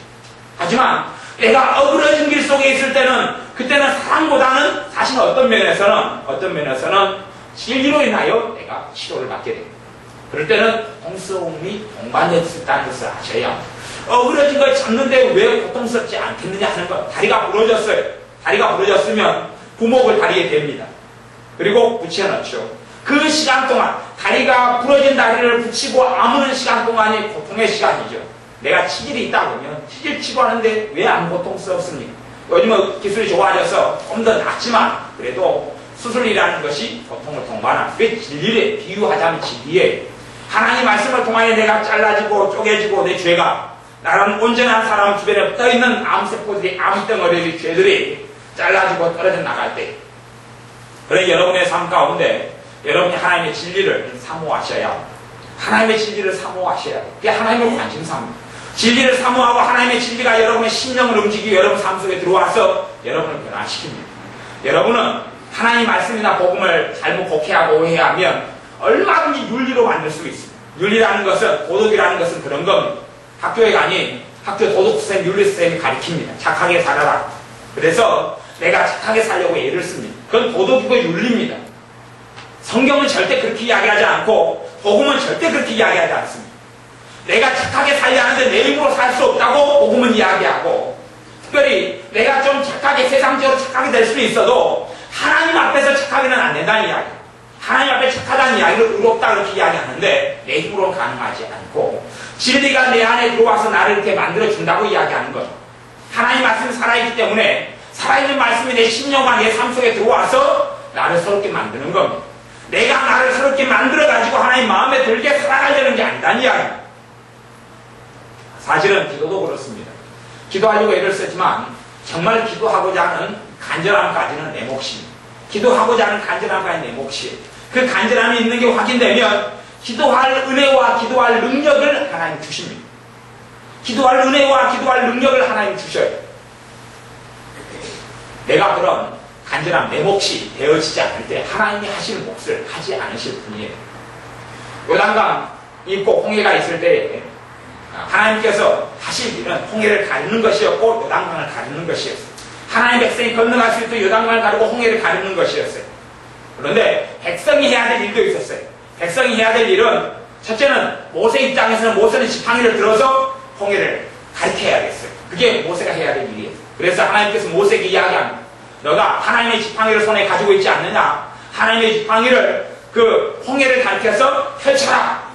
S1: 하지만 내가 어그러진 길 속에 있을 때는 그때는 사랑보다는 사실 어떤 면에서는 진리로 인하여 내가 치료를 받게 됩니다. 그럴 때는 동서움이 동반될 수 있다는 것을 아셔야 합니다. 어그러진 걸 잡는데 왜 고통스럽지 않겠느냐 하는 것. 다리가 부러졌어요. 다리가 부러졌으면 부목을 다리에 댑니다. 그리고 붙여넣죠. 그 시간 동안 다리가 부러진 다리를 붙이고 아무는 시간 동안이 고통의 시간이죠. 내가 치질이 있다 그러면 치질 치고 하는데 왜 안 고통스럽습니까? 요즘은 기술이 좋아져서 좀 더 낫지만 그래도 수술이라는 것이 고통을 동반한 그 진리를 비유하자면 진리에 하나님 말씀을 통하여 내가 잘라지고 쪼개지고 내 죄가 나는 온전한 사람 주변에 붙어있는 암세포들이 암덩어리의 죄들이 잘라지고 떨어져 나갈 때 그래 여러분의 삶 가운데 여러분이 하나님의 진리를 사모하셔야 합니다. 하나님의 진리를 사모하셔야 합니다. 그게 하나님의 관심사입니다. 진리를 사모하고 하나님의 진리가 여러분의 심령을 움직이고 여러분 삶 속에 들어와서 여러분을 변화시킵니다. 여러분은 하나님 말씀이나 복음을 잘못 곡해하고 오해하면 얼마든지 윤리로 만들 수 있습니다. 윤리라는 것은 도덕이라는 것은 그런 겁니다. 학교에 가니 학교 도덕선생님, 윤리선생님이 가르칩니다. 착하게 살아라. 그래서 내가 착하게 살려고 애를 씁니다. 그건 도덕이고 윤리입니다. 성경은 절대 그렇게 이야기하지 않고 복음은 절대 그렇게 이야기하지 않습니다. 내가 착하게 살려 하는데 내 힘으로 살 수 없다고 복음은 이야기하고 특별히 내가 좀 착하게 세상적으로 착하게 될 수는 있어도 하나님 앞에서 착하게는 안 된다는 이야기. 하나님 앞에 착하다는 이야기를 의롭다 그렇게 이야기하는데 내 힘으로는 가능하지 않고 진리가 내 안에 들어와서 나를 이렇게 만들어준다고 이야기하는 거죠. 하나님 말씀이 살아있기 때문에 살아있는 말씀이 내 심령과 내 삶 속에 들어와서 나를 새롭게 만드는 겁니다. 내가 나를 새롭게 만들어가지고 하나님 마음에 들게 살아가려는 게 아니다는 이야기입니다. 사실은 기도도 그렇습니다. 기도하려고 애를 쓰지만 정말 기도하고자 하는 간절함까지는 내 몫입니다. 기도하고자 하는 간절함까지는 내 몫이에요. 그 간절함이 있는 게 확인되면 기도할 은혜와 기도할 능력을 하나님 주십니다. 기도할 은혜와 기도할 능력을 하나님 주셔요. 내가 그런 간절함 내 몫이 되어지지 않을 때 하나님이 하실 몫을 하지 않으실 분이에요. 요단강 있고 홍해가 있을 때 하나님께서 하실 일은 홍해를 가르는 것이었고 요단강을 가르는 것이었어요. 하나님의 백성이 건너갈 수 있도록 요단강을 가르고 홍해를 가르는 것이었어요. 그런데 백성이 해야 될 일도 있었어요. 백성이 해야 될 일은 첫째는 모세 입장에서는 모세는 지팡이를 들어서 홍해를 가르쳐야겠어요. 그게 모세가 해야 될 일이에요. 그래서 하나님께서 모세에게 이야기합니다. 너가 하나님의 지팡이를 손에 가지고 있지 않느냐? 하나님의 지팡이를 그 홍해를 가르쳐서 펼쳐라.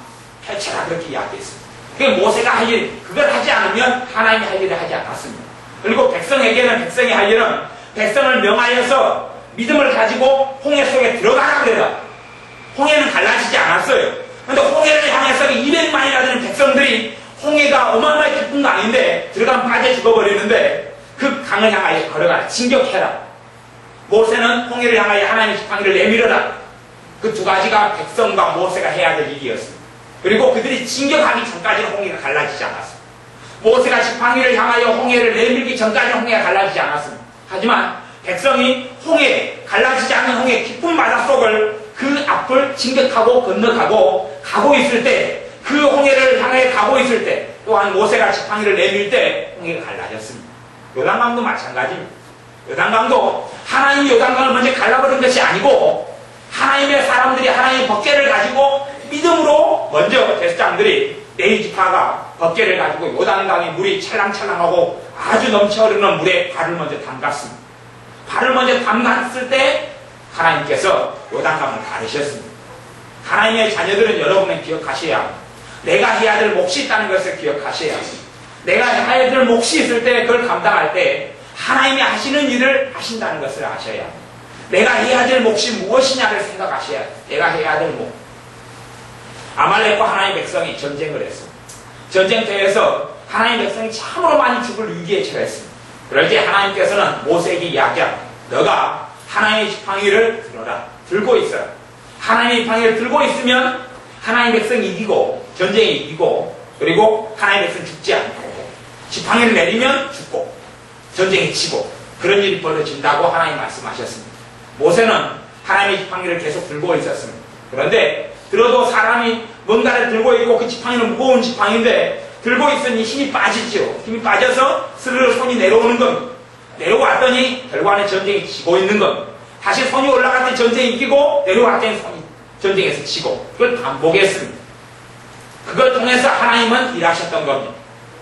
S1: 펼쳐라 그렇게 이야기했습니다. 그게 모세가 할 일, 그걸 하지 않으면 하나님이 할 일을 하지 않았습니다. 그리고 백성에게는 백성이 할 일은 백성을 명하여서 믿음을 가지고 홍해 속에 들어가라 그래라. 홍해는 갈라지지 않았어요. 그런데 홍해를 향해서 200만이나 되는 백성들이 홍해가 어마어마하게 깊은 강인데 들어가면 빠져 죽어버리는데 그 강을 향하여 걸어가라. 진격해라. 모세는 홍해를 향하여 하나님의 지팡이를 내밀어라. 그 두 가지가 백성과 모세가 해야 될 일이었습니다. 그리고 그들이 진격하기 전까지는 홍해가 갈라지지 않았습니다. 모세가 지팡이를 향하여 홍해를 내밀기 전까지는 홍해가 갈라지지 않았습니다. 하지만 백성이 홍해, 갈라지지 않는 홍해 깊은 바닷속을 그 앞을 진격하고 건너가고 가고 있을 때, 그 홍해를 향해 가고 있을 때 또한 모세가 지팡이를 내밀 때 홍해가 갈라졌습니다. 요단강도 마찬가지입니다. 요단강도 하나님이 요단강을 먼저 갈라버린 것이 아니고 하나님의 사람들이 하나님의 법궤를 가지고 믿음으로 먼저 제사장들이 레위지파가 법궤를 가지고 요단강의 물이 찰랑찰랑하고 아주 넘쳐 흐르는 물에 발을 먼저 담갔습니다. 발을 먼저 담갔을 때 하나님께서 요단강을 가르셨습니다. 하나님의 자녀들은 여러분은 기억하셔야 합니다. 내가 해야 될 몫이 있다는 것을 기억하셔야 합니다. 내가 해야 될 몫이 있을 때 그걸 감당할 때 하나님이 하시는 일을 하신다는 것을 아셔야 합니다. 내가 해야 될 몫이 무엇이냐를 생각하셔야 합니다. 내가 해야 될 몫. 아말렉과 하나님의 백성이 전쟁을 했습니다. 전쟁터에서 하나님의 백성이 참으로 많이 죽을 위기에 처했습니다. 그럴 때 하나님께서는 모세에게 이야기합니다. 너가 하나님의 지팡이를 들어라. 들고 있어라. 하나님의 지팡이를 들고 있으면 하나님의 백성이 이기고 전쟁에 이기고 그리고 하나님의 백성 죽지 않고 지팡이를 내리면 죽고 전쟁에 지고 그런 일이 벌어진다고 하나님 말씀하셨습니다. 모세는 하나님의 지팡이를 계속 들고 있었습니다. 그런데 들어도 사람이 뭔가를 들고 있고 그 지팡이는 무거운 지팡이인데 들고 있으니 힘이 빠지죠. 힘이 빠져서 스르르 손이 내려오는 겁니다. 내려왔더니 결과는 전쟁이 지고 있는 겁니다. 다시 손이 올라갔더니 전쟁이 이기고 내려왔더니 손이 전쟁에서 지고 그걸 반복했습니다. 그걸 통해서 하나님은 일하셨던 겁니다.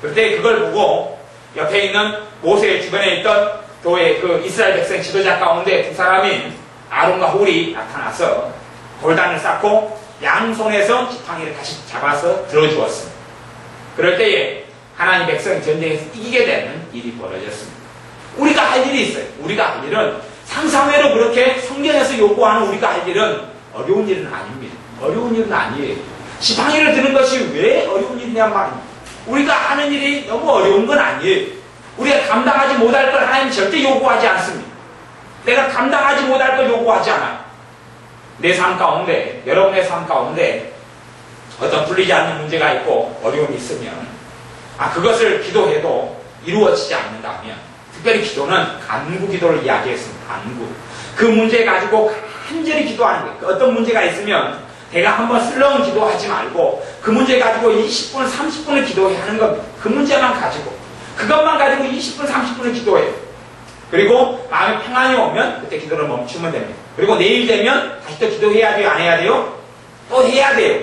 S1: 그때 그걸 보고 옆에 있는 모세의 주변에 있던 교회 그 이스라엘 백성 지도자 가운데 두 사람인 아론과 홀이 나타나서 돌단을 쌓고 양손에서 지팡이를 다시 잡아서 들어주었습니다. 그럴 때에 하나님 백성이 전쟁에서 이기게 되는 일이 벌어졌습니다. 우리가 할 일이 있어요. 우리가 할 일은 상상외로 그렇게 성경에서 요구하는 우리가 할 일은 어려운 일은 아닙니다. 어려운 일은 아니에요. 지팡이를 드는 것이 왜 어려운 일이냔 말입니다. 우리가 하는 일이 너무 어려운 건 아니에요. 우리가 감당하지 못할 걸 하나님 절대 요구하지 않습니다. 내가 감당하지 못할 걸 요구하지 않아요. 내 삶 가운데, 여러분의 삶 가운데 어떤 풀리지 않는 문제가 있고 어려움이 있으면 그것을 기도해도 이루어지지 않는다면 특별히 기도는 간구 기도를 이야기했습니다. 간구. 그 문제 가지고 간절히 기도하는 거예요. 어떤 문제가 있으면 내가 한번 슬렁 기도하지 말고 그 문제 가지고 20분, 30분을 기도해야 하는 겁니다. 그 문제만 가지고. 그것만 가지고 20분, 30분을 기도해요. 그리고 마음에 평안이 오면 그때 기도를 멈추면 됩니다. 그리고 내일 되면 다시 또 기도해야 돼요? 안 해야 돼요? 또 해야 돼요.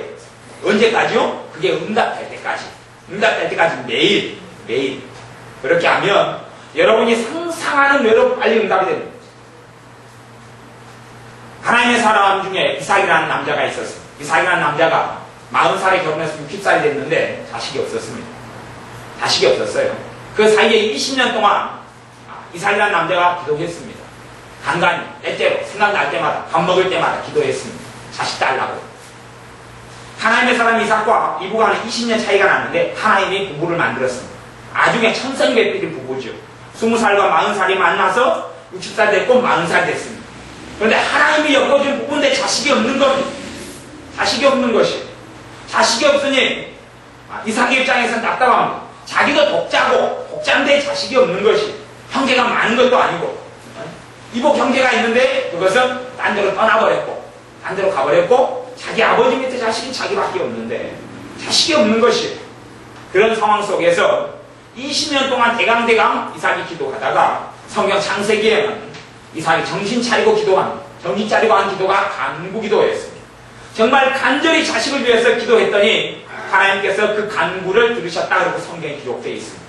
S1: 언제까지요? 그게 응답될 때까지. 응답될 때까지 매일. 그렇게 하면 여러분이 상상하는 대로 빨리 응답이 됩니다. 하나님의 사람 중에 이삭이라는 남자가 있었어요. 이삭이라는 남자가 40살에 결혼해서 60살이 됐는데 자식이 없었습니다. 자식이 없었어요. 그 사이에 20년 동안 이삭이라는 남자가 기도했습니다. 간간히 때때로 생각날 때마다 밥 먹을 때마다 기도했습니다. 자식 달라고. 하나님의 사람 이삭과 이부간은 20년 차이가 나는데 하나님이 부부를 만들었습니다. 나중에 천생배필이 부부죠. 20살과 40살이 만나서 60살 됐고 40살 됐습니다. 그런데 하나님이 엮어준 부부인데 자식이 없는 겁니다. 자식이 없는 것이. 자식이 없으니 이삭의 입장에서는 답답합니다. 자기도 독자인데 자식이 없는 것이. 형제가 많은 것도 아니고 이복 형제가 있는데 그것은 딴 데로 떠나버렸고 딴 데로 가버렸고 자기 아버지 밑에 자식이 자기밖에 없는데 자식이 없는 것이. 그런 상황 속에서 20년 동안 대강대강 이삭이 기도하다가 성경 창세기에는 이삭이 정신 차리고 한 기도가 간구 기도였습니다. 정말 간절히 자식을 위해서 기도했더니 하나님께서 그 간구를 들으셨다 그러고 성경에 기록되어 있습니다.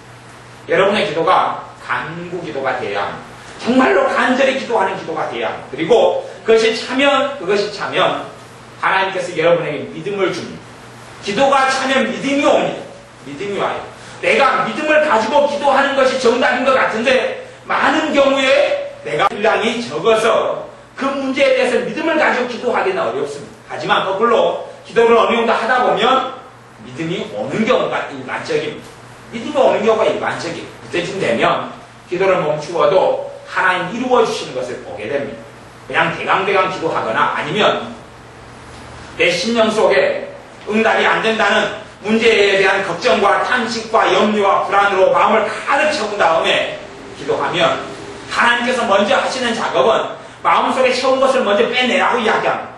S1: 여러분의 기도가 간구 기도가 돼야 합니다. 정말로 간절히 기도하는 기도가 돼야 합니다. 그리고 그것이 차면 하나님께서 여러분에게 믿음을 줍니다. 기도가 차면 믿음이 옵니다. 믿음이 와요. 내가 믿음을 가지고 기도하는 것이 정답인 것 같은데 많은 경우에 내가 분량이 적어서 그 문제에 대해서 믿음을 가지고 기도하기는 어렵습니다. 하지만 거꾸로 기도를 어느 정도 하다 보면 믿음이 오는 경우가 일반적입니다. 믿음이 오는 경우가 일반적입니다. 그때쯤 되면 기도를 멈추어도 하나님 이루어 주시는 것을 보게 됩니다. 그냥 대강대강 기도하거나 아니면 내 심령 속에 응답이 안 된다는 문제에 대한 걱정과 탄식과 염려와 불안으로 마음을 가득 채운 다음에 기도하면 하나님께서 먼저 하시는 작업은 마음속에 채운 것을 먼저 빼내라고 이야기합니다.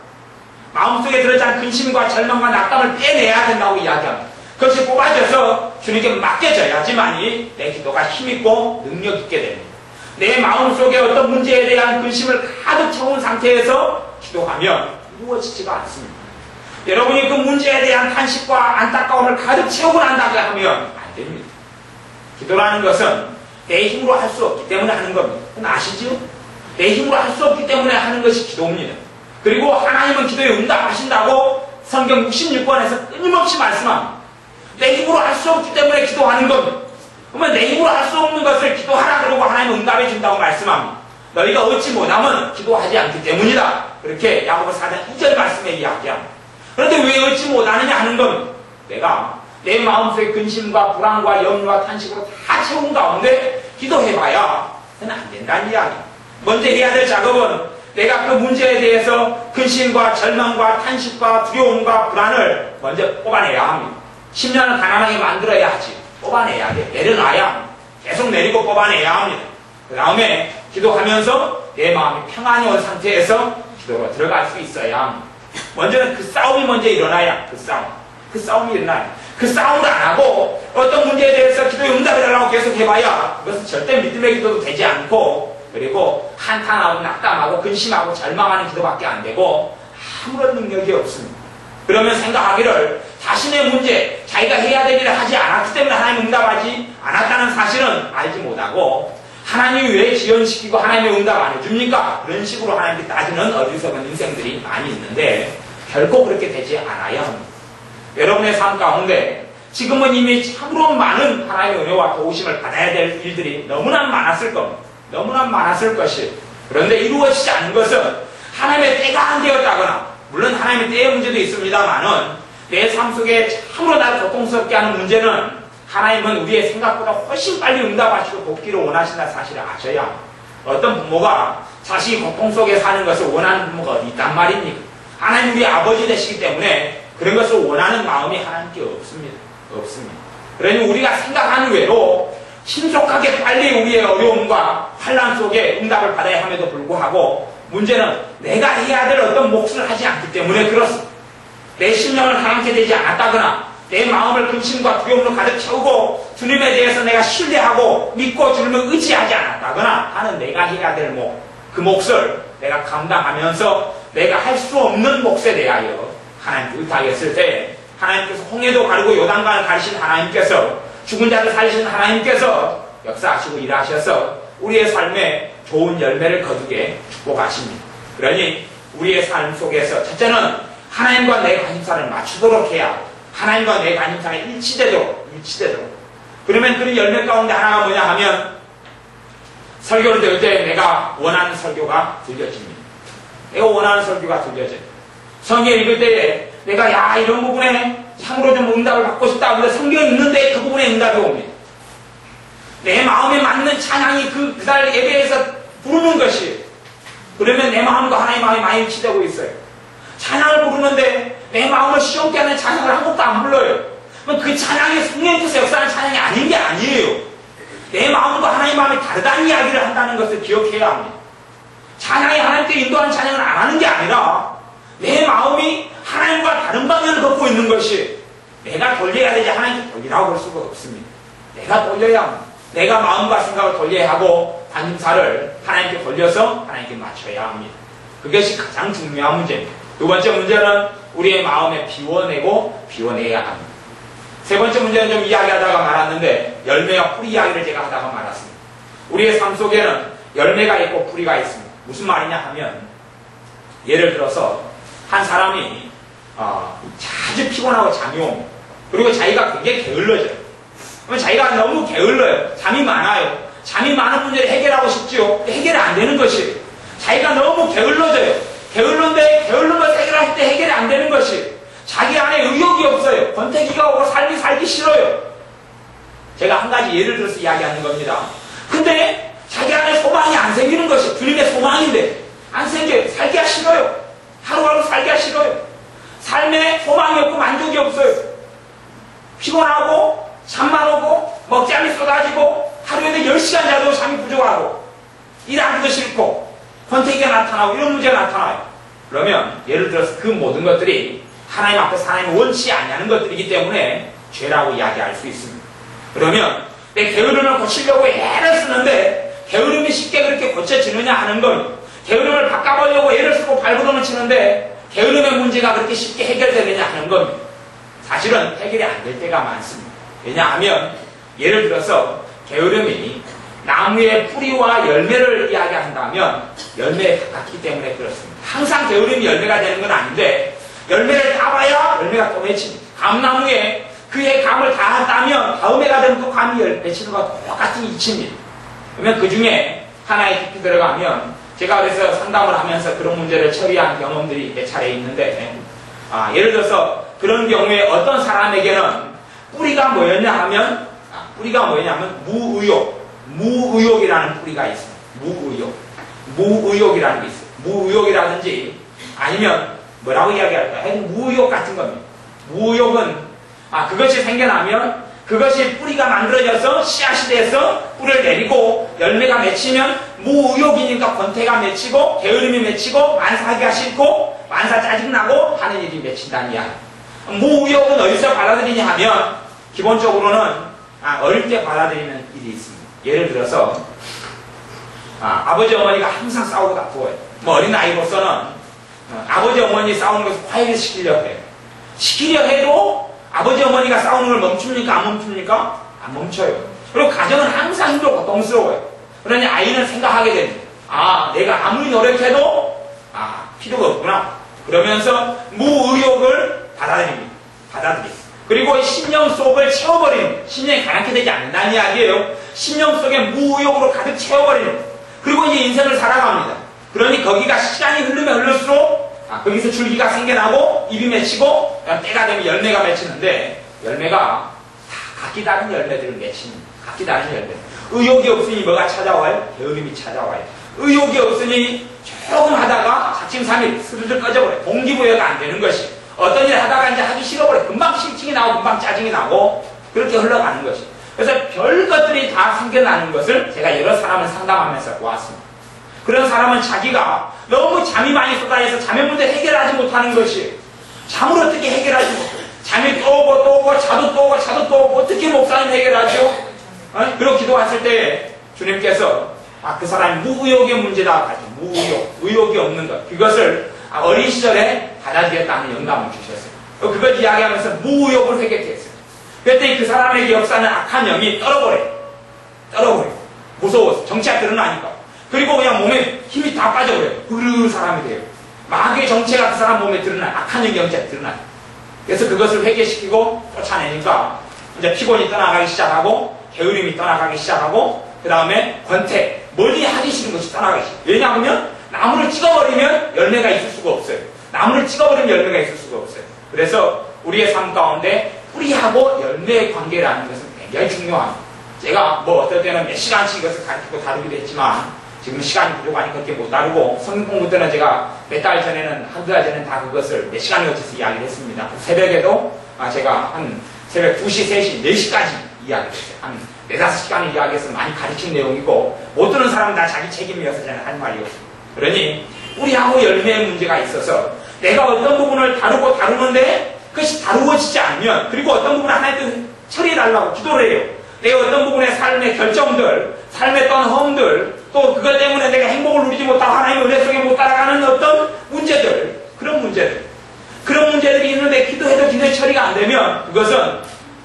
S1: 마음속에 들어찬 근심과 절망과 낙담을 빼내야 된다고 이야기합니다. 그것이 뽑아져서 주님께 맡겨져야지만이 내 기도가 힘있고 능력있게 됩니다. 내 마음속에 어떤 문제에 대한 근심을 가득 채운 상태에서 기도하면 이루어지지가 않습니다. 여러분이 그 문제에 대한 탄식과 안타까움을 가득 채우고 난 다음에 하면 안 됩니다. 기도라는 것은 내 힘으로 할 수 없기 때문에 하는 겁니다. 그건 아시죠? 내 힘으로 할 수 없기 때문에 하는 것이 기도입니다. 그리고 하나님은 기도에 응답하신다고 성경 66권에서 끊임없이 말씀합니다. 내 힘으로 할 수 없기 때문에 기도하는 겁니다. 그러면 내 힘으로 할 수 없는 것을 기도하라 그러고 하나님은 응답해 준다고 말씀합니다. 너희가 얻지 못하면 기도하지 않기 때문이다. 그렇게 야고보서 4장 2절 말씀에 이야기합니다. 그런데 왜 얻지 못하느냐 하는 건 내가 내 마음속의 근심과 불안과 염려와 탄식으로 다 채운 가운데 기도해봐야 그건 안 된다는 이야기. 먼저 해야 될 작업은 내가 그 문제에 대해서 근심과 절망과 탄식과 두려움과 불안을 먼저 뽑아내야 합니다. 10년을 가난하게 만들어야 하지. 뽑아내야 돼. 내려놔야 합니다. 계속 내리고 뽑아내야 합니다. 그 다음에 기도하면서 내 마음이 평안히 온 상태에서 기도로 들어갈 수 있어야 합니다. 먼저는 그 싸움이 먼저 일어나야 그 싸움이 일어나야 그 싸움을 안 하고 어떤 문제에 대해서 기도에 응답해달라고 계속 해봐야 그것은 절대 믿음의 기도도 되지 않고 그리고 한탄하고 낙담하고 근심하고 절망하는 기도밖에 안 되고 아무런 능력이 없습니다. 그러면 생각하기를 자신의 문제, 자기가 해야 될 일을 하지 않았기 때문에 하나님 응답하지 않았다는 사실은 알지 못하고 하나님이 왜 지연시키고 하나님의 응답 안 해줍니까? 그런 식으로 하나님께 따지는 어리석은 인생들이 많이 있는데 결코 그렇게 되지 않아야 합니다. 여러분의 삶 가운데 지금은 이미 참으로 많은 하나님의 은혜와 도우심을 받아야 될 일들이 너무나 많았을 겁니다. 너무나 많았을 것이. 그런데 이루어지지 않은 것은 하나님의 때가 안 되었다거나 물론 하나님의 때의 문제도 있습니다만은 내 삶 속에 참으로 나를 고통스럽게 하는 문제는 하나님은 우리의 생각보다 훨씬 빨리 응답하시고 돕기를 원하신다는 사실을 아셔야 합니다. 어떤 부모가 자식이 고통 속에 사는 것을 원하는 부모가 어디 있단 말입니까? 하나님 우리 아버지 되시기 때문에 그런 것을 원하는 마음이 하나님께 없습니다. 그러니 우리가 생각하는 외로 신속하게 빨리 우리의 어려움과 환난 속에 응답을 받아야 함에도 불구하고 문제는 내가 해야 될 어떤 몫을 하지 않기 때문에 그렇습니다. 내 심령을 하나님께 되지 않았다거나 내 마음을 근심과 두려움으로 가득 채우고 주님에 대해서 내가 신뢰하고 믿고 주님을 의지하지 않았다거나 하는 내가 해야 될 몫, 그 몫을 내가 감당하면서 내가 할 수 없는 몫에 대하여 하나님께 의탁했을 때 하나님께서 홍해도 가르고 요단강을 가르신 하나님께서 죽은 자를 살리신 하나님께서 역사하시고 일하셔서 우리의 삶에 좋은 열매를 거두게 축복하십니다. 그러니 우리의 삶 속에서 첫째는 하나님과 내 관심사를 맞추도록 해야 하고 하나님과 내 관심사가 일치되도록 그러면 그 열매 가운데 하나가 뭐냐 하면 설교를 들을 때 내가 원하는 설교가 들려집니다. 내가 원하는 설교가 들려져요. 성경 읽을 때에 내가 이런 부분에 참으로 좀 응답을 받고 싶다. 근데 성경 읽는데 그 부분에 응답이 옵니다. 내 마음에 맞는 찬양이 그날 예배에서 부르는 것이 그러면 내 마음과 하나님의 마음이 많이 일치되고 있어요. 찬양을 부르는데 내 마음을 시험케 하는 찬양을 한 곡도 안 불러요. 그럼 그 찬양이 성령께서 역사하는 찬양이 아닌 게 아니에요. 내 마음과 하나님의 마음이 다르다는 이야기를 한다는 것을 기억해야 합니다. 찬양이 하나님께 인도하는 찬양을 안 하는 게 아니라 내 마음이 하나님과 다른 방향을 걷고 있는 것이 내가 돌려야 되지 하나님께 돌리라고 할 수가 없습니다. 내가 돌려야 합니다. 내가 마음과 생각을 돌려야 하고 관심사를 하나님께 돌려서 하나님께 맞춰야 합니다. 그것이 가장 중요한 문제입니다. 두 번째 문제는 우리의 마음에 비워내야 합니다. 세 번째 문제는 좀 이야기하다가 말았는데 열매와 뿌리 이야기를 제가 하다가 말았습니다. 우리의 삶 속에는 열매가 있고 뿌리가 있습니다. 무슨 말이냐 하면 예를 들어서 한 사람이 자주 피곤하고 잠이 옵니다. 그리고 자기가 굉장히 게을러져요. 그러면 자기가 너무 게을러요. 잠이 많아요. 잠이 많은 문제를 해결하고 싶지요. 해결이 안 되는 것이에요. 자기가 너무 게을러져요. 게을른데 게을른 걸 해결할 때 해결이 안 되는 것이 자기 안에 의욕이 없어요. 권태기가 오고 삶이 살기 싫어요. 제가 한 가지 예를 들어서 이야기하는 겁니다. 근데 자기 안에 소망이 안 생기는 것이 주님의 소망인데 안 생겨요. 살기가 싫어요. 하루하루 살기가 싫어요. 삶에 소망이 없고 만족이 없어요. 피곤하고 잠만 오고 먹잠이 쏟아지고 하루에도 10시간 자도 잠이 부족하고 일하기도 싫고 권태기가 나타나고 이런 문제가 나타나요. 그러면 예를 들어서 그 모든 것들이 하나님 앞에서 하나님 원치 않냐는 것들이기 때문에 죄라고 이야기할 수 있습니다. 그러면 내 게으름을 고치려고 애를 쓰는데 게으름이 쉽게 그렇게 고쳐지느냐 하는 건 게으름을 바꿔보려고 애를 쓰고 발버둥을 치는데 게으름의 문제가 그렇게 쉽게 해결되느냐 하는 겁니다. 사실은 해결이 안 될 때가 많습니다. 왜냐하면 예를 들어서 게으름이 나무의 뿌리와 열매를 이야기한다면 열매에 가깝기 때문에 그렇습니다. 항상 게으름이 열매가 되는 건 아닌데 열매를 따봐야 열매가 또 맺힙니다. 감나무에 그의 감을 다 따면 다음 해가 되면 또 감이 맺히는 것과 똑같은 이치입니다. 그러면 그 중에 하나에 깊이 들어가면 제가 그래서 상담을 하면서 그런 문제를 처리한 경험들이 몇 차례 있는데 예를 들어서 그런 경우에 어떤 사람에게는 뿌리가 뭐였냐 하면 무의욕, 무의욕이라는 뿌리가 있어요. 무의욕. 무의욕이라는 게 있어요. 무의욕이라든지 아니면 뭐라고 이야기할까요? 하여튼 무의욕 같은 겁니다. 무의욕은 그것이 생겨나면 그것이 뿌리가 만들어져서 씨앗이 돼서 뿌리를 내리고 열매가 맺히면 무의욕이니까 권태가 맺히고 게으름이 맺히고 만사하기가 싫고 만사 짜증나고 하는 일이 맺힌다는 이야기. 무의욕은 어디서 받아들이냐 하면 기본적으로는 어릴 때 받아들이는 일이 있습니다. 예를 들어서 아버지 어머니가 항상 싸우고 다투어요. 뭐 어린 아이로서는 아버지 어머니 싸우는 것을 화해를 시키려고 해요. 시키려 해도 아버지 어머니가 싸우는 걸 멈춥니까? 안 멈춥니까? 안 멈춰요. 그리고 가정은 항상 힘들고 고통스러워요. 그러니 아이는 생각하게 됩니다. 내가 아무리 노력해도 필요가 없구나. 그러면서 무의욕을 받아들입니다. 그리고 심령 속을 채워버리는, 심령이 가난하게 되지 않는다는 이야기예요. 심령 속에 무의욕으로 가득 채워버리는, 그리고 이제 인생을 살아갑니다. 그러니 거기가 시간이 흐르면 흐를수록 거기서 줄기가 생겨나고 입이 맺히고 때가 되면 열매가 맺히는데, 열매가 다 각기 다른 열매들을 맺힙니다. 각기 다른 열매. 의욕이 없으니 뭐가 찾아와요? 게으름이 찾아와요. 의욕이 없으니 조금 하다가 작심삼일 스르르 꺼져버려요. 동기부여가 안 되는 것이. 어떤 일을 하다가 이제 하기 싫어버려요. 금방 실증이 나고 금방 짜증이 나고 그렇게 흘러가는 것이. 그래서 별 것들이 다 생겨나는 것을 제가 여러 사람을 상담하면서 보았습니다. 그런 사람은 자기가 너무 잠이 많이 쏟아져서 잠의 문제 해결하지 못하는 것이에요. 잠을 어떻게 해결하지 못해요? 잠이 또 오고 자도 또 오고 어떻게 목사님 해결하죠? 그리고 기도했을 때 주님께서 그 사람이 무의욕의 문제다 하죠. 무의욕, 의욕이 없는 것. 그것을 어린 시절에 받아들였다는 영감을 주셨어요. 그걸 이야기하면서 무의욕을 회개했어요. 그랬더니 그 사람에게 역사는 악한 영이 떨어버려요. 무서워서. 정체가 드러나니까. 그리고 그냥 몸에 힘이 다 빠져버려요. 으르 사람이 돼요. 마귀의 정체가 그 사람 몸에 드러나요. 악한 영의 정체가 드러나요. 그래서 그것을 회개시키고 쫓아내니까 이제 피곤이 떠나가기 시작하고 게으름이 떠나가기 시작하고 그 다음에 권태, 멀리 하기 싫은 것이 떠나가기 시작해요. 왜냐하면 나무를 찍어버리면 열매가 있을 수가 없어요. 나무를 찍어버리면 열매가 있을 수가 없어요. 그래서 우리의 삶 가운데 뿌리하고 열매의 관계라는 것은 굉장히 중요합니다. 제가 어떨 때는 몇 시간씩 이것을 가르치고 다루기도 했지만 지금 시간이 부족하니까 그렇게 못 다루고 성경 공부 때는 제가 몇 달 전에는 한두 달 전에는 다 그것을 몇 시간에 걸쳐서 이야기를 했습니다. 새벽에도 제가 한 새벽 2시, 3시, 4시까지 이야기를 했어요. 한 4-5시간을 이야기해서 많이 가르친 내용이고 못 듣는 사람은 다 자기 책임이어서 저는 한 말이었습니다. 그러니 뿌리하고 열매의 문제가 있어서 내가 어떤 부분을 다루는데 그것이 다루어지지 않으면, 그리고 어떤 부분을 하나님께 처리해달라고 기도를 해요. 내가 어떤 부분의 삶의 결정들, 삶의 어떤 허움들, 또 그것 때문에 내가 행복을 누리지 못하고 하나님의 은혜 속에 못 따라가는 어떤 문제들, 그런 문제들이 있는데 기도해도 기도의 처리가 안 되면 그것은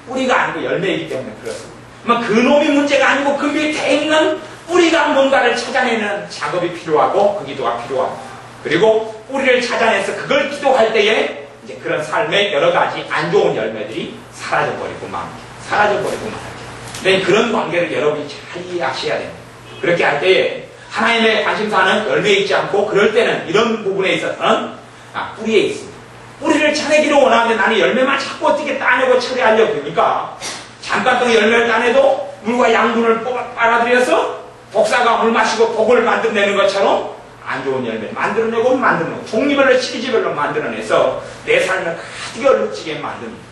S1: 뿌리가 아니고 열매이기 때문에 그렇습니다. 그 놈이 문제가 아니고 그 밑에 있는 뿌리가 뭔가를 찾아내는 작업이 필요하고 그 기도가 필요합니다. 그리고 뿌리를 찾아내서 그걸 기도할 때에 이제 그런 삶의 여러 가지 안 좋은 열매들이 사라져버리고 맙니다. 근데 그런 관계를 여러분이 잘 이해하셔야 됩니다. 그렇게 할 때에 하나님의 관심사는 열매에 있지 않고, 그럴 때는 이런 부분에 있어서는 뿌리에 있습니다. 뿌리를 차내기를 원하는데 나는 열매만 자꾸 어떻게 따내고 처리하려고 그러니까 잠깐 동안 열매를 따내도 물과 양분을 빨아들여서 독사가 물 마시고 독을 만들어내는 것처럼 안 좋은 열매를 만들어내고 종류별로 시리즈별로 만들어내서 내 삶을 가득 얼룩지게 만듭니다.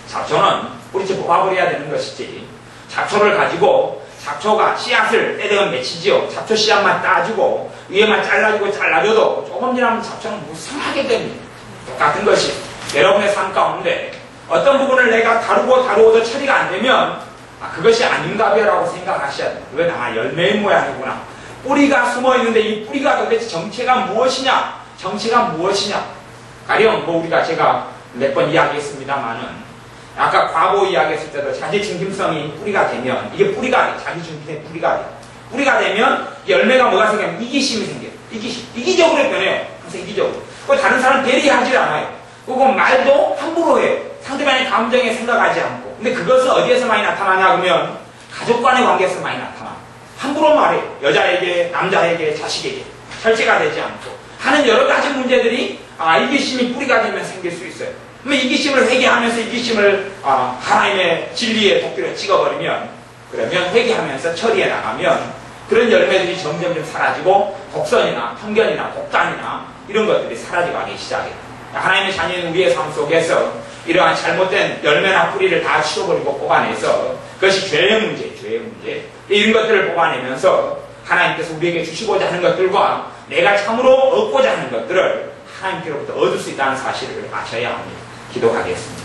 S1: 잡초는 뿌리째 뽑아버려야 되는 것이지, 잡초를 가지고 잡초가 씨앗을 때되면 맺히지요. 잡초 씨앗만 따주고 위에만 잘라줘도 조금 지나면 잡초는 무성하게 됩니다. 똑같은 것이 여러분의 삶 가운데 어떤 부분을 내가 다루어도 처리가 안 되면 그것이 아닌가벼라고 생각하셔야 돼요. 그건 열매의 모양이구나. 뿌리가 숨어있는데 이 뿌리가 도대체 정체가 무엇이냐? 가령 우리가 제가 몇 번 이야기했습니다마는 아까 과거 이야기했을 때도 자기 중심성이 뿌리가 되면, 이게 뿌리가 돼. 자기 중심성이 뿌리가 되면 열매가 뭐가 생기냐면 이기심이 생겨요. 이기적으로 변해요. 항상 이기적으로. 다른 사람 배려하지 않아요. 그리고 말도 함부로 해요. 상대방의 감정에 생각하지 않고. 근데 그것은 어디에서 많이 나타나냐 그러면 가족 간의 관계에서 많이 나타나요. 함부로 말해요. 여자에게, 남자에게, 자식에게. 절제가 되지 않고 하는 여러 가지 문제들이 이기심이 뿌리가 되면 생길 수 있어요. 그러면 이기심을 회개하면서 이기심을 하나님의 진리의 도끼로 찍어버리면 그러면 회개하면서 처리해 나가면 그런 열매들이 점점 사라지고 독선이나 편견이나 독단이나 이런 것들이 사라져가기 시작해요. 하나님의 자녀인 우리의 삶 속에서 이러한 잘못된 열매나 뿌리를 다 치워버리고 뽑아내서 그것이 죄의 문제 이런 것들을 뽑아내면서 하나님께서 우리에게 주시고자 하는 것들과 내가 참으로 얻고자 하는 것들을 하나님께로부터 얻을 수 있다는 사실을 아셔야 합니다. 기도하겠습니다.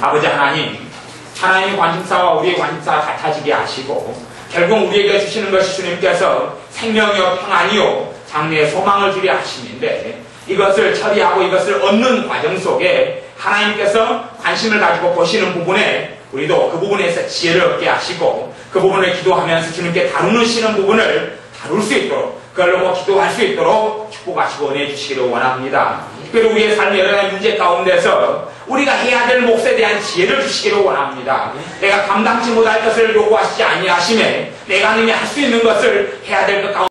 S1: 아버지 하나님, 하나님의 관심사와 우리의 관심사가 같아지게 하시고 결국 우리에게 주시는 것이 주님께서 생명이요 평안이요 장래의 소망을 주려 하심인데 이것을 처리하고 이것을 얻는 과정 속에 하나님께서 관심을 가지고 보시는 부분에 우리도 그 부분에서 지혜를 얻게 하시고 그 부분을 기도하면서 주님께 다루시는 부분을 다룰 수 있도록 그걸로 기도할 수 있도록 축복하시고 은혜 주시기를 원합니다. 특별히 우리의 삶의 여러 가지 문제 가운데서 우리가 해야 될 몫에 대한 지혜를 주시기를 원합니다. 내가 감당치 못할 것을 요구하시지 아니하심에 내가 능히 할 수 있는 것을 해야 될 것 가운데